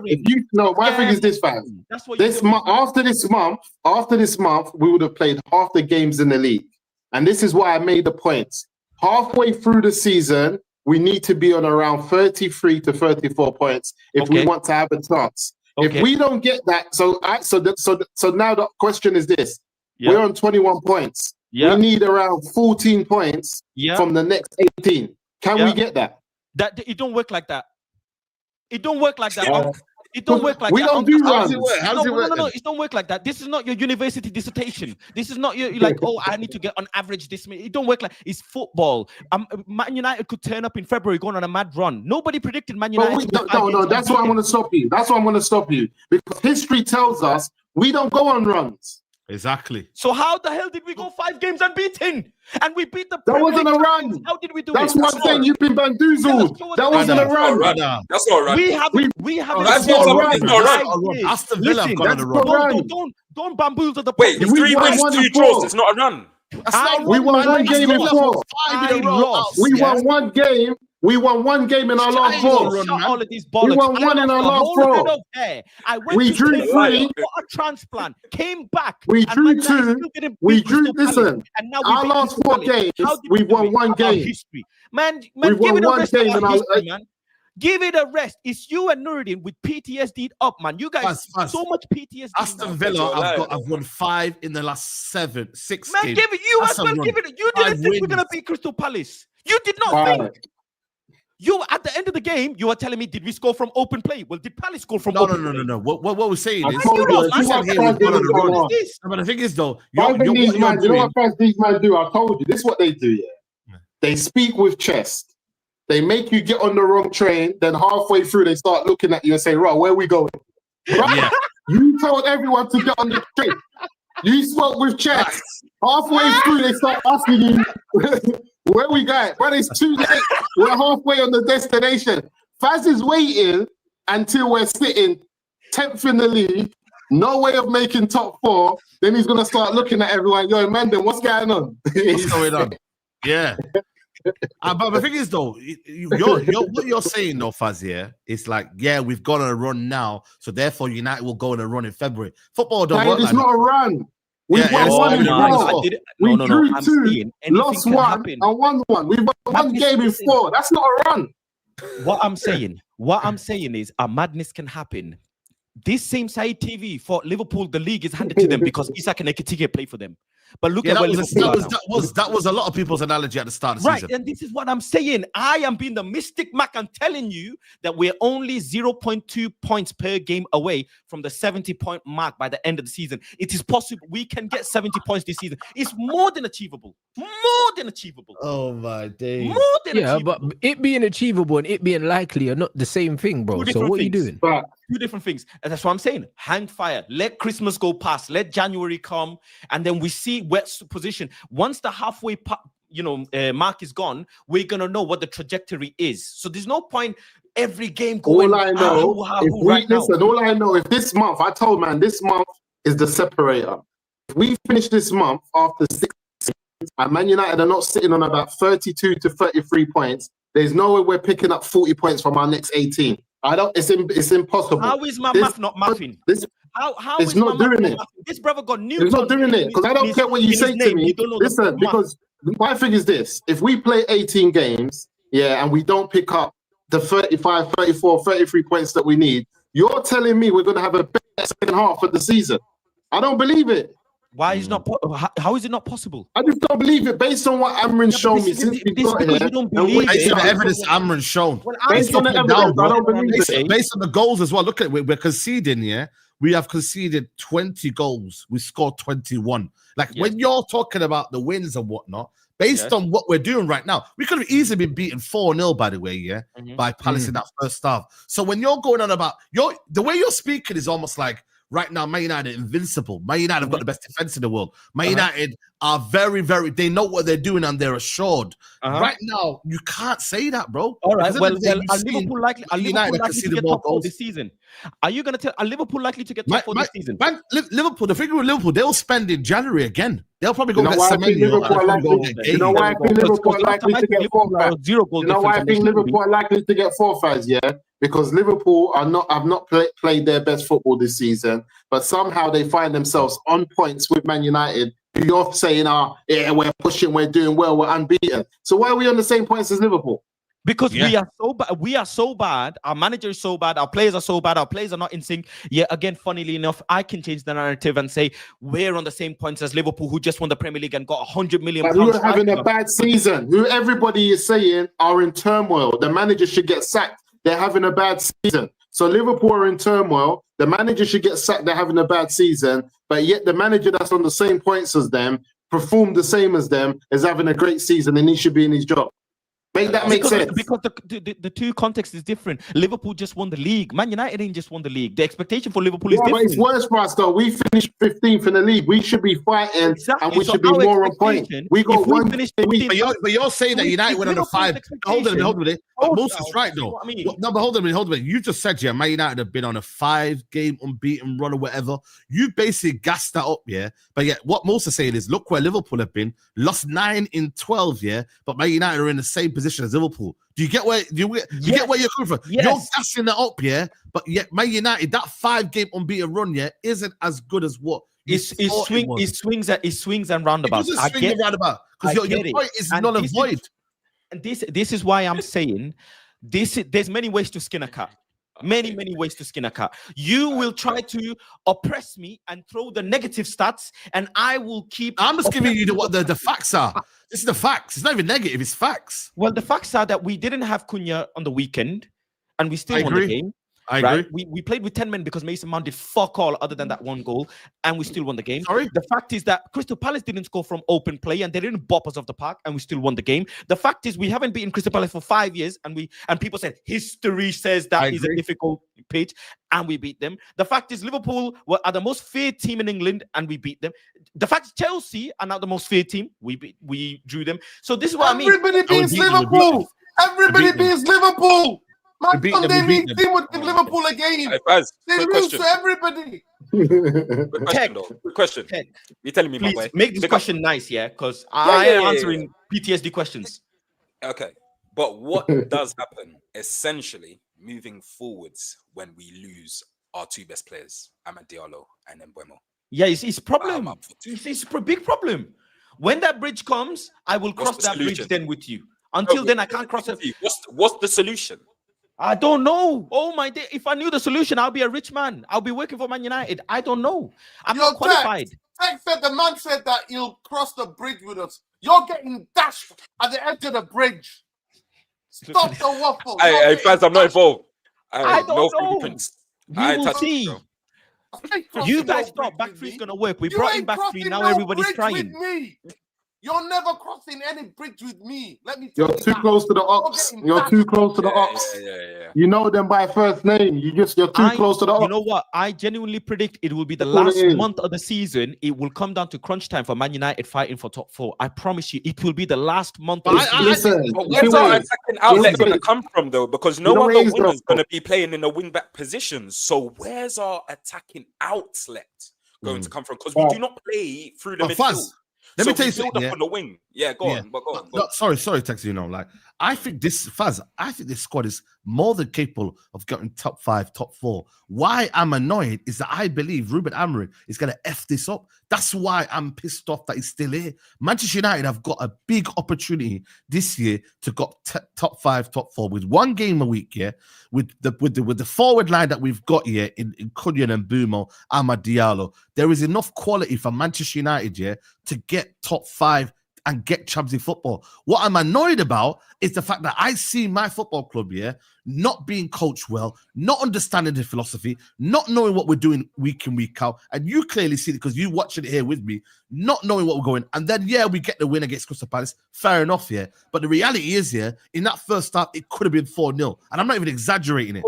My thing is this, fans. After this month, we would have played half the games in the league. And this is why I made the points. Halfway through the season, we need to be on around 33 to 34 points if we want to have a chance. If we don't get that, so now the question is this. We're on 21 points. We need around 14 points from the next 18. Can we get that? That it don't work like that. It don't work like that. It don't work like we that. don't do runs. How does it work? No, it don't work like that. This is not your university dissertation. This is not your like, oh, I need to get on average this. It don't work like it's football. Man United could turn up in February going on a mad run. Nobody predicted Man United. No, that's why I'm going to stop you. That's why I'm going to stop you. Because history tells us we don't go on runs. Exactly. So how the hell did we go 5 games unbeaten? And we beat the. That wasn't a run. How did we do That's it? That's one thing. You've been bamboozled. That wasn't a run. That's not a run. We have. That's not a run. Aston Villa have gone on a run. Don't bamboozle the. Wait, 3 wins, 2 draws. It's not a run. We won one game in 4. We won one game. We won one game in our last 4. All of these bollocks. We won one in our last 4. We drew 3. A transplant came back. We drew 2. We drew. Listen, and now our last 4 games, we won one game. Man, give it a rest. Man, give it a rest. It's you and Nuruddin with PTSD up, man. You guys so much PTSD. Aston Villa, I've won 5 in the last 6 games. Man, give it. You as well. Give it. You didn't think we're gonna beat Crystal Palace. You did not think. You at the end of the game, you are telling me, did we score from open play? Well, did Palace score from open play? No. What we're saying is, but the thing is though, you know what these man do? I told you, this is what they do. Yeah, they speak with chest. They make you get on the wrong train. Then halfway through, they start looking at you and say, "Right, where are we going?" Right? Yeah. You told everyone to get on the train. You spoke with chest. Halfway through, they start asking you. Where we going? But it's too late. We're halfway on the destination. Faz is waiting until we're sitting 10th in the league, no way of making top 4. Then he's gonna start looking at everyone. Yo, Mandem, what's going on? What's going on? Yeah. But the thing is, though, what you're saying, though, Faz, it's like, we've gone on a run now, so therefore United will go on a run in February. Football don't work like that. It's not a run. We won 1 in 4. We drew 2, lost 1, and won 1. We won 1 game in 4. That's not a run. What I'm saying is a madness can happen. This same Saeed TV for Liverpool, the league is handed to them because Isak and Ekitike play for them. But look at where that was a lot of people's analogy at the start of the season. And this is what I'm saying. I am being the mystic Mac. I'm telling you that we're only 0.2 points per game away from the 70-point mark by the end of the season. It is possible we can get 70 points this season. It's more than achievable. More than achievable. Oh my days. More than achievable. But it being achievable and it being likely are not the same thing, bro. So what are you doing? Two different things. And that's what I'm saying. Hang fire. Let Christmas go past. Let January come. And then we see what's position. Once the halfway mark is gone, we're going to know what the trajectory is. So there's no point every game going. All I know, all I know, if this month, I told man, this month is the separator. If we finish this month after 6 and Man United are not sitting on about 32 to 33 points, there's no way we're picking up 40 points from our next 18. It's impossible. How is my math not mathing? How it's is not Mama doing it. This brother got new. It's not doing it because I don't care what you say to me. Listen, because my thing is this: if we play 18 games, and we don't pick up the 35, 34, 33 points that we need, you're telling me we're going to have a better second half of the season? I don't believe it. Why is not? How is it not possible? I just don't believe it based on what Amrin's shown me since we got here. You don't believe based on the evidence Amrin's shown. Based on the evidence, I don't believe it. Based on the goals as well. Look at it. We're conceding, we have conceded 20 goals. We scored 21. Like when you're talking about the wins and whatnot, based on what we're doing right now, we could have easily been beaten 4-0, by the way, by Palace in that first half. So when you're going on about the way you're speaking is almost like right now, Man United are invincible. Man United have got the best defense in the world. Man United are very, very, they know what they're doing and they're assured. Right now, you can't say that, bro. All right. Well, are Liverpool likely to get top 4 this season? Are you going to tell, are Liverpool likely to get top 4 this season? Man, Liverpool, the figure with Liverpool, they'll spend in January again. They'll probably go get Semenyo. You know why I think Liverpool are likely to get 4 fans? You know why I think Liverpool are likely to get 4 fans, because Liverpool have not played their best football this season, but somehow they find themselves on points with Man United. You're saying, we're pushing, we're doing well, we're unbeaten. So why are we on the same points as Liverpool? Because we are so bad. We are so bad. Our manager is so bad. Our players are so bad. Our players are not in sync. Again, funnily enough, I can change the narrative and say we're on the same points as Liverpool, who just won the Premier League and got 100 million. But who are having a bad season? Who everybody is saying are in turmoil. The manager should get sacked. They're having a bad season. So Liverpool are in turmoil. The manager should get sacked. They're having a bad season. But yet the manager that's on the same points as them, performed the same as them, is having a great season and he should be in his job. Make that make sense? Because the two contexts is different. Liverpool just won the league. Man United ain't just won the league. The expectation for Liverpool is different. But it's worse for us though. We finished 15th in the league. We should be fighting and we should be more on point. We got one. But you're saying that United went on a 5. Hold on a minute. Moses right though. No, but hold on a minute. You just said Man United have been on a 5-game unbeaten run or whatever. You basically gassed that up, But yet what Moses is saying is, look where Liverpool have been, lost 9 in 12, But Man United are in the same position as Liverpool. Do you get where you get where you're coming from? Yes. You're gassing that up, But yet Man United, that 5-game unbeaten run, isn't as good as what it swings and roundabouts. I get it roundabout because your point is null and void. And this is why I'm saying there's many ways to skin a cat. Many ways to skin a cat. You will try to oppress me and throw the negative stats, and I will keep. I'm just giving you what the facts are. This is the facts. It's not even negative. It's facts. Well, the facts are that we didn't have Cunha on the weekend, and we still won the game. I agree. We played with 10 men because Mason Mount did fuck all other than that one goal, and we still won the game. Sorry? The fact is that Crystal Palace didn't score from open play, and they didn't bop us off the park, and we still won the game. The fact is we haven't beaten Crystal Palace for 5 years, and people said history says that is a difficult pitch, and we beat them. The fact is Liverpool are the most feared team in England, and we beat them. The fact is Chelsea are not the most feared team. We drew them. So this is what Everybody beats Liverpool. Everybody beats Liverpool. Man, Sunday league team would give Liverpool a game. They lose to everybody. Good question. You're telling me, please, my way. Make this question nice, because I am answering PTSD questions. Okay. But what does happen essentially moving forwards when we lose our 2 best players, Amad Diallo and Mbeumo? Yeah, it's a problem. It's a big problem. When that bridge comes, I will cross that bridge then with you. Until then, I can't cross it. What's the solution? I don't know. Oh my day! If I knew the solution, I'll be a rich man. I'll be working for Man United. I don't know. I'm not qualified. Tex said the man said that he'll cross the bridge with us. You're getting dashed at the edge of the bridge. Stop the waffle. Hey, fans, I'm not involved. I don't know. We will see. You guys thought back three's gonna work. We brought in back three. Now everybody's trying. You're never crossing any bridge with me. Let me tell you. You're too close to the ox. You're too close to the ox. You know them by first name. You're too close to the ox. You know what? I genuinely predict it will be the last month of the season. It will come down to crunch time for Man United fighting for top 4. I promise you, it will be the last month of the season. But where's our attacking outlet going to come from, though? Because no other winger is going to be playing in the wing-back positions. So where's our attacking outlet going to come from? Because we do not play through the midfield. Let me tell you something. On the wing. Yeah, go on. No, sorry, Tex. Like I think this squad is more than capable of getting top 5, top 4. Why I'm annoyed is that I believe Ruben Amorim is going to F this up. That's why I'm pissed off that he's still here. Manchester United have got a big opportunity this year to go top 5, top 4 with 1 game a week. Yeah, with the forward line that we've got here in Cunha and Bumo, Amad Diallo, there is enough quality for Manchester United, yeah, to get top 5 and get Champions League football. What I'm annoyed about is the fact that I see my football club here not being coached well, not understanding the philosophy, not knowing what we're doing week in, week out. And you clearly see it because you're watching it here with me, not knowing what we're going. And then, we get the win against Crystal Palace. Fair enough, yeah. But the reality is, in that first half, it could have been 4-0. And I'm not even exaggerating it.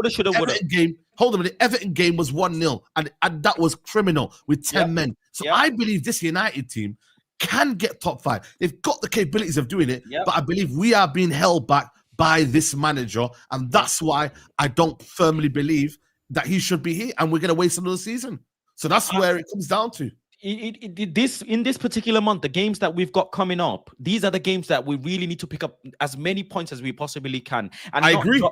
Everton game was 1-0. And that was criminal with 10 men. So I believe this United team can get top 5. They've got the capabilities of doing it, but I believe we are being held back by this manager, and that's why I don't firmly believe that he should be here, and we're going to waste another season. So that's where it comes down to. In this particular month, the games that we've got coming up, these are the games that we really need to pick up as many points as we possibly can. And I agree.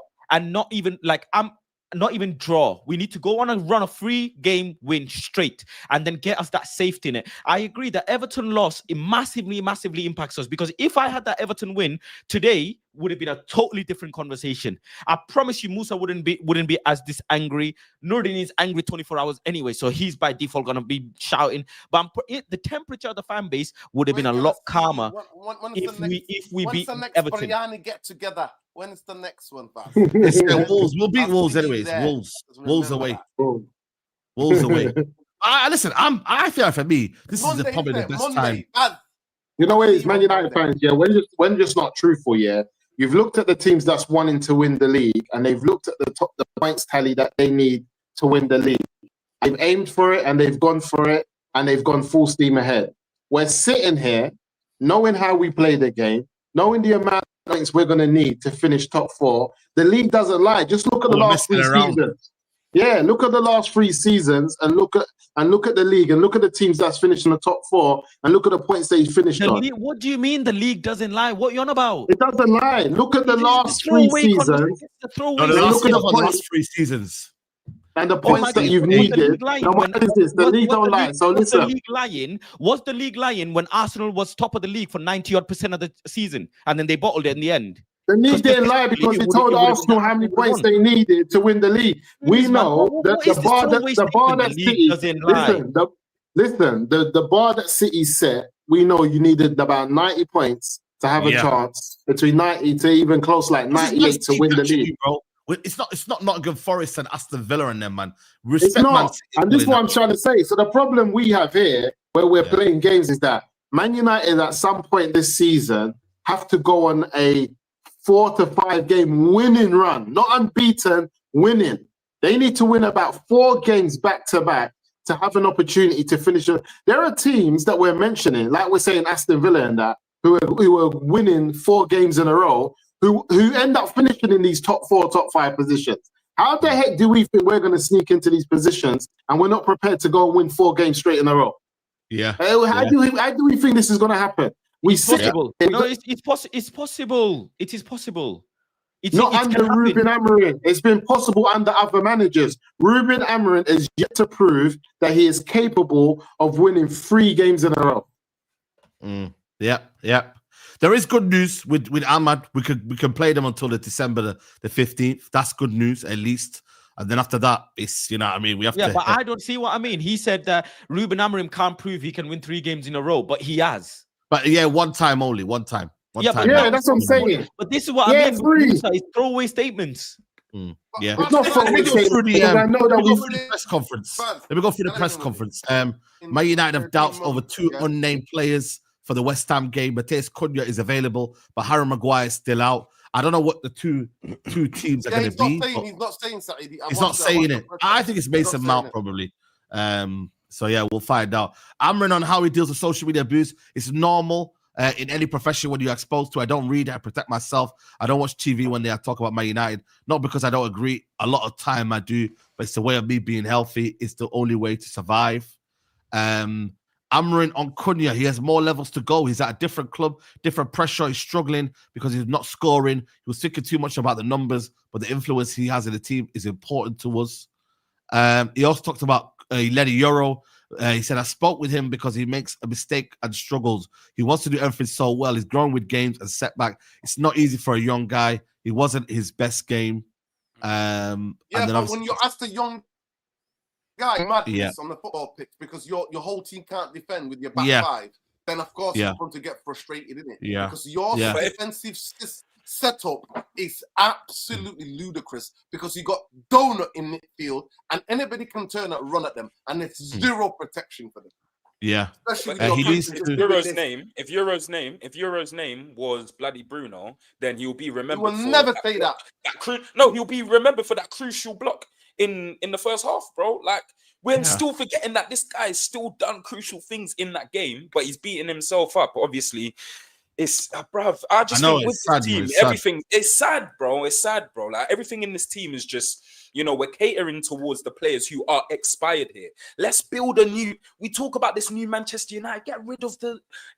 Not even draw. We need to go on and run a 3-game win straight and then get us that safety in it. I agree that Everton loss, it massively impacts us, because if I had that Everton win today, would have been a totally different conversation. I promise you, Musa wouldn't be as this angry. Nurdin is angry 24 hours anyway, so he's by default gonna be shouting. But the temperature of the fan base would have been a lot calmer if we beat Everton. Get together. When is the next one, Baz? It's Wolves. We'll beat Wolves anyways. Wolves away. Wolves away. Listen, I feel like for me, this is probably the best time. You know what it is, Man United fans, when just not truthful, you've looked at the teams that's wanting to win the league, and they've looked at the points tally that they need to win the league. They've aimed for it, and they've gone for it, and they've gone full steam ahead. We're sitting here, knowing how we play the game, knowing the amount of points we're going to need to finish top 4. The league doesn't lie. Just look at the last 3 seasons. Yeah, look at the last 3 seasons and look at the league and look at the teams that's finished in the top 4 and look at the points they finished on. What do you mean the league doesn't lie? What are you on about? It doesn't lie. Look at the last 3 seasons. Look at the last 3 seasons. And the points that you've needed. Now, what is this? The league don't lie. So listen. Was the league lying when Arsenal was top of the league for 90% of the season and then they bottled it in the end? The league didn't lie because they told Arsenal how many points they needed to win the league. We know that the bar that City the bar that City set, we know you needed about 90 points to have a chance, between 90 to even close like 98 to win the league. Bro. It's not Nottingham Forest and Aston Villa and them, man. It's not. And this is what I'm trying to say. So the problem we have here, where we're playing games, is that Man United at some point this season have to go on a 4 to 5 game winning run, not unbeaten, winning. They need to win about 4 games back to back to have an opportunity to finish. There are teams that we're mentioning, like we're saying Aston Villa and that, who are winning 4 games in a row, who end up finishing in these top 4, top 5 positions. How the heck do we think we're going to sneak into these positions and we're not prepared to go and win 4 games straight in a row? Yeah. How do we think this is going to happen? It's possible. It's possible. It is possible. It's not under Ruben Amorim. It's been possible under other managers. Ruben Amorim is yet to prove that he is capable of winning 3 games in a row. Yeah. There is good news with Ahmad. We can play them until the December the 15th. That's good news, at least. And then after that, it's, you know what I mean? We have to... but I don't see what I mean. He said that Ruben Amorim can't prove he can win 3 games in a row, but he has. But one time only, one time. That's what I'm saying. But this is what I mean. It's throwaway statements. Yeah. It's not throwaway statements. I know that the press conference. Let me go through the press conference. Man United have doubts over 2 unnamed players for the West Ham game. Matheus Cunha is available, but Harry Maguire is still out. I don't know what the two teams are going to be. He's not saying something. He's not saying it. I think it's Mason Mount probably. So yeah, we'll find out. Amrin on how he deals with social media abuse. It's normal in any profession when you're exposed to. I don't read. I protect myself. I don't watch TV when they talk about Man United. Not because I don't agree. A lot of time I do, but it's the way of me being healthy. It's the only way to survive. Amarin on Cunha, he has more levels to go. He's at a different club, different pressure. He's struggling because he's not scoring. He was thinking too much about the numbers, but the influence he has in the team is important to us. He also talked about he led a Euro. He said, I spoke with him because he makes a mistake and struggles. He wants to do everything so well. He's growing with games and setback. It's not easy for a young guy. He wasn't his best game. But when you ask the young guy madness on the football pitch because your whole team can't defend with your back five, then of course you're going to get frustrated, isn't it? Yeah. Because your defensive setup is absolutely ludicrous because you got donut in midfield and anybody can turn and run at them and there's zero protection for them. Yeah. Especially if Euro's name was bloody Bruno, then he'll be remembered. He will never say that. He'll be remembered for that crucial block in the first half, bro. Like we're still forgetting that this guy has still done crucial things in that game, but he's beating himself up. Obviously, it's bruv. I just think with this team, everything it's sad, bro. It's sad, bro. Like everything in this team is just, we're catering towards the players who are expired here. Let's build a new. We talk about this new Manchester United. Get rid of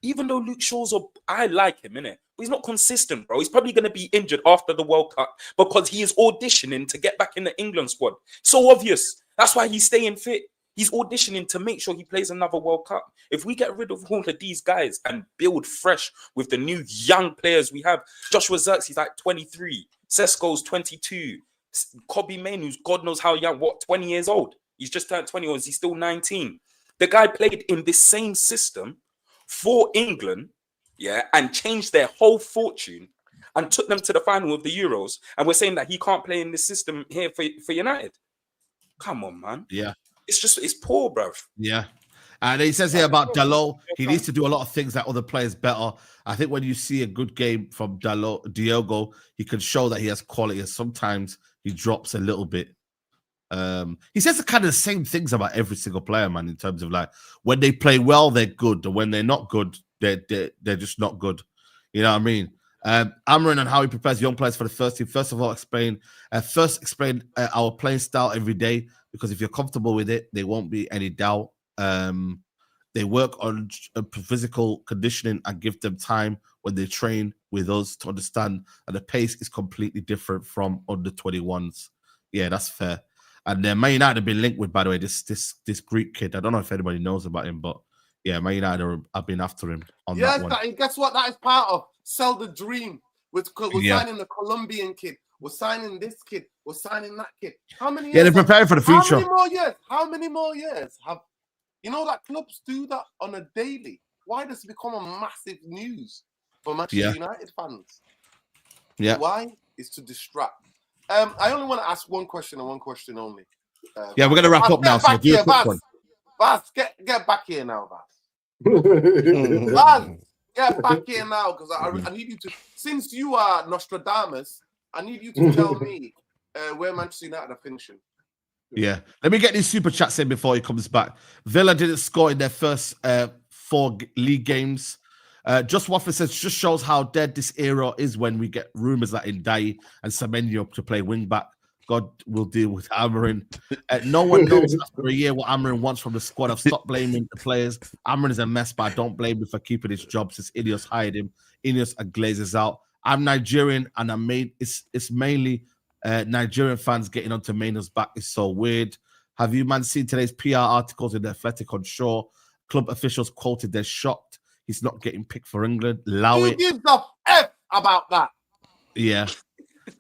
even though Luke Shaw's I like him, innit? But he's not consistent, bro. He's probably going to be injured after the World Cup because he is auditioning to get back in the England squad. So obvious. That's why he's staying fit. He's auditioning to make sure he plays another World Cup. If we get rid of all of these guys and build fresh with the new young players we have, Joshua Zirkzee, he's like 23. Sesko's 22. Kobe Main, who's God knows how young, 20 years old. He's just turned 20, or is he still 19? The guy played in this same system for England, and changed their whole fortune and took them to the final of the Euros. And we're saying that he can't play in this system here for United. Come on, man. Yeah. It's poor, bruv. Yeah. And he says here about Diallo, he needs to do a lot of things like other players better. I think when you see a good game from Diogo, he can show that he has quality, and sometimes he drops a little bit. He says the kind of the same things about every single player, man, in terms of like when they play well, they're good, and when they're not good, they're just not good. You know what I mean? Amarin and how he prepares young players for the first team. First of all, explain our playing style every day, because if you're comfortable with it, there won't be any doubt. They work on physical conditioning and give them time when they train with us to understand that the pace is completely different from under 21s. Yeah, that's fair. And Man United have been linked with, by the way, this Greek kid. I don't know if anybody knows about him, but yeah, Man United have been after him on that one. And guess what? That is part of sell the dream. We're signing the Colombian kid. We're signing this kid. We're signing that kid. How many years? Yeah, they're preparing for the future. How many more years have that clubs do that on a daily? Why does it become a massive news for Manchester United fans? Yeah. Why? Is to distract. I only want to ask one question and one question only. We're going to wrap up now. So do a quick one. Bas, get back here now, Bas. Bas, get back here now, because I need you to, since you are Nostradamus, I need you to tell me where Manchester United are finishing. Yeah. Let me get these super chats in before he comes back. Villa didn't score in their first 4 league games. Just Waffle says, just shows how dead this era is when we get rumours that Ndai and Semenyo to play wing back. God will deal with Amarin. No one knows after a year what Amarin wants from the squad. I've stopped blaming the players. Amarin is a mess, but I don't blame him for keeping his job since Inos hired him. Inos and Glazers out. I'm Nigerian, and it's mainly Nigerian fans getting onto Maino's back. It's so weird. Have you seen today's PR articles in the Athletic on Shore? Club officials quoted they're shocked he's not getting picked for England. Who gives a F about that? Yeah.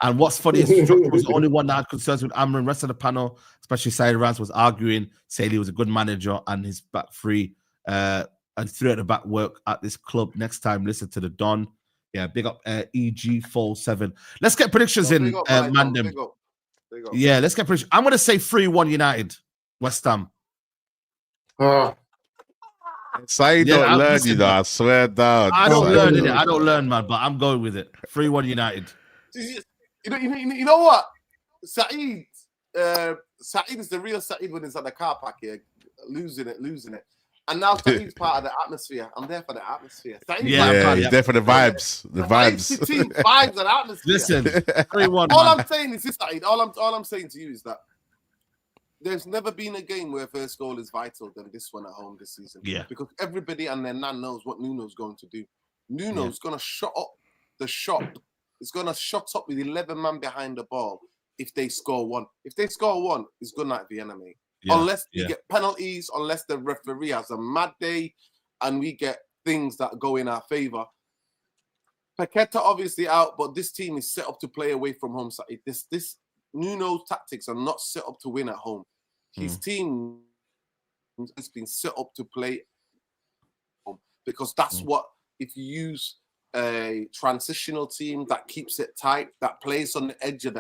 And what's funny is Strucker was the only one that had concerns with Amarin. Rest of the panel, especially Saeed Rance, was arguing, saying he was a good manager and his back three and 3 at the back work at this club. Next time, listen to the Don. Yeah, big up EG47. Let's get predictions in, Mandem. Yeah, let's get predictions. I'm going to say 3-1 United, West Ham. Saeed don't learn, you know, I swear down. I don't learn it. I don't learn, man, but I'm going with it. 3-1 United. You know what? Saeed is the real Saeed when he's at the car park here, losing it. And now Saeed's part of the atmosphere. I'm there for the atmosphere. He's there for the vibes. The vibes. Vibes and atmosphere. Listen, 3-1. All I'm saying is this, Saeed. All I'm saying to you is that there's never been a game where first goal is vital than this one at home this season. Yeah. Because everybody and their nan knows what Nuno's going to do. Nuno's going to shut up the shot. It's going to shut up with 11 men behind the ball if they score one. If they score one, it's good night Vienna, mate. Yeah. Unless we get penalties, unless the referee has a mad day and we get things that go in our favour. Paqueta obviously out, but this team is set up to play away from home. So this Nuno's tactics are not set up to win at home. His team has been set up to play home because that's what, if you use a transitional team that keeps it tight, that plays on the edge of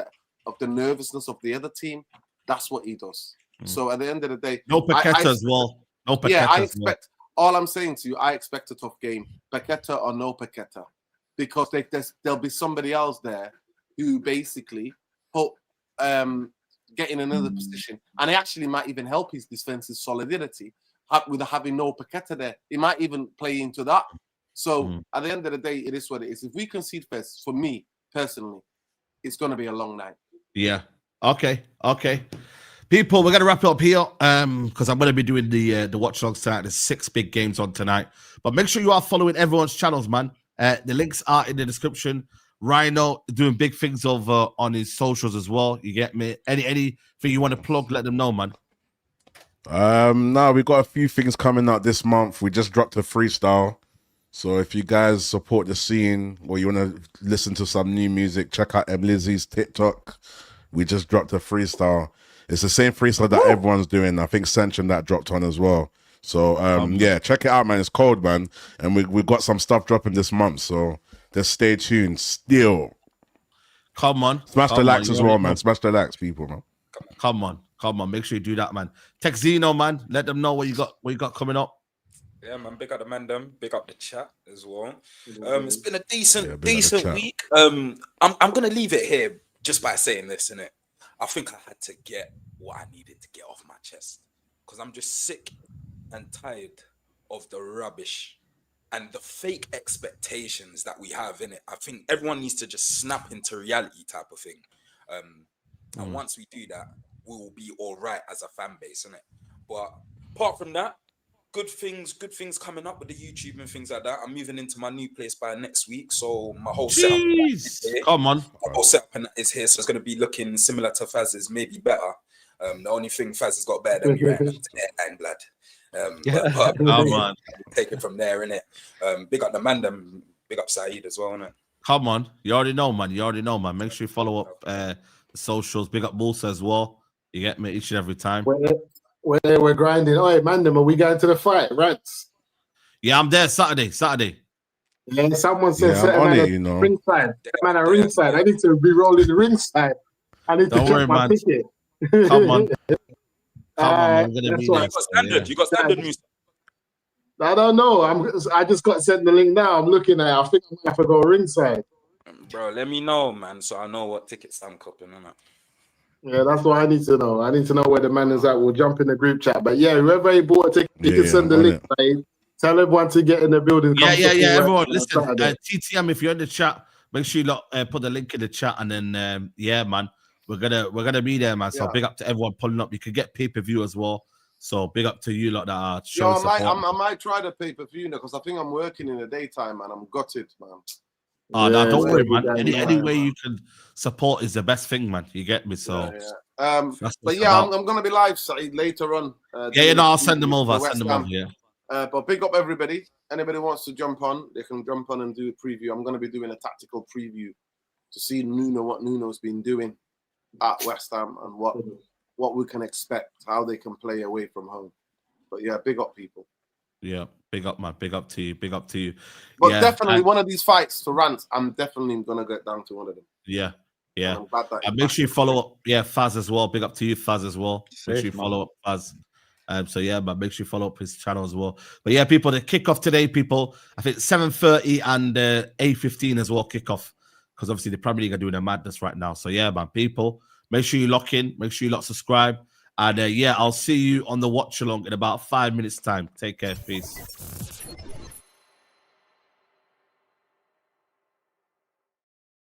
the nervousness of the other team, that's what he does. So at the end of the day, no Paqueta as well. No Paqueta. Yeah, I expect. All I'm saying to you, I expect a tough game, Paqueta or no Paqueta, because there'll be somebody else there who basically get in another position, and it actually might even help his defensive solidity with having no Paqueta there. He might even play into that. So at the end of the day, it is what it is. If we concede first, for me personally, it's going to be a long night. Yeah. Okay. People, we're going to wrap it up here because I'm going to be doing the watch logs tonight. There's 6 big games on tonight. But make sure you are following everyone's channels, man. The links are in the description. Rhino doing big things over on his socials as well. You get me? Anything you want to plug, let them know, man. No, we got a few things coming out this month. We just dropped a freestyle. So if you guys support the scene or you want to listen to some new music, check out Lizzie's TikTok. We just dropped a freestyle. It's the same freestyle that everyone's doing. I think Centrum that dropped on as well. So yeah, check it out, man. It's cold, man. And we got some stuff dropping this month. So just stay tuned. Still. Come on. Smash the likes as well, man. Smash the likes, people, man. Come on. Make sure you do that, man. Text Zeno, man. Let them know what you got coming up. Yeah, man. Big up the Mandem. Big up the chat as well. It's been a decent week. I'm gonna leave it here just by saying this, innit? I think I had to get what I needed to get off my chest because I'm just sick and tired of the rubbish and the fake expectations that we have in it. I think everyone needs to just snap into reality type of thing. And once we do that, we will be all right as a fan base, innit? But apart from that, good things coming up with the YouTube and things like that. I'm moving into my new place by next week, so my whole setup is here. Come on. My whole setup is here, so it's going to be looking similar to Faz's, maybe better. The only thing Faz has got better than me right now is airtime blood. But take it from there, innit? Big up the Mandem, big up Saeed as well, innit? Come on. You already know, man. Make sure you follow up the socials. Big up Musa as well. You get me each and every time. We're grinding. Oh, hey, Mandem, are we going to the fight? Rants. Yeah, I'm there Saturday. Yeah, someone said ringside. Man, at ringside. I need to be rolling the ringside. I need to check my ticket. Come on. I'm gonna be there. You got standard music. I don't know. I just got sent the link now. I'm looking at it. I think I'm gonna have to go ringside. Bro, let me know, man, so I know what tickets I'm copying, innit? Yeah, that's what I need to know. I need to know where the man is at. We'll jump in the group chat. But yeah, whoever he bought a ticket, you can send the link. Tell everyone to get in the building. Yeah. Everyone, listen. TTM, if you're in the chat, make sure you put the link in the chat, and then yeah, man, we're gonna be there, man. So big up to everyone pulling up. You could get pay-per-view as well. So big up to you lot that are showing support. I might try the pay-per-view now because I think I'm working in the daytime, man. I'm gutted, man. Oh, no, don't worry, man. Any way you can support is the best thing, man. You get me? So, but yeah, I'm going to be live later on. I'll send them over. But big up everybody. Anybody wants to jump on, they can jump on and do a preview. I'm going to be doing a tactical preview to see what Nuno's been doing at West Ham and what we can expect, how they can play away from home. But yeah, big up people. Yeah, big up, man. Big up to you. But definitely one of these fights for Rants, I'm definitely going to get down to one of them. Yeah. And make sure you follow up, Faz as well. Big up to you, Faz as well. Make sure you follow up Faz. So yeah, but make sure you follow up his channel as well. But yeah, people, the kickoff today, people, I think 7:30 and 8:15 as well, kickoff. Because obviously the Premier League are doing a madness right now. So yeah, man, people, make sure you lock in, make sure you subscribe. And yeah, I'll see you on the watch along in about 5 minutes time. Take care, peace.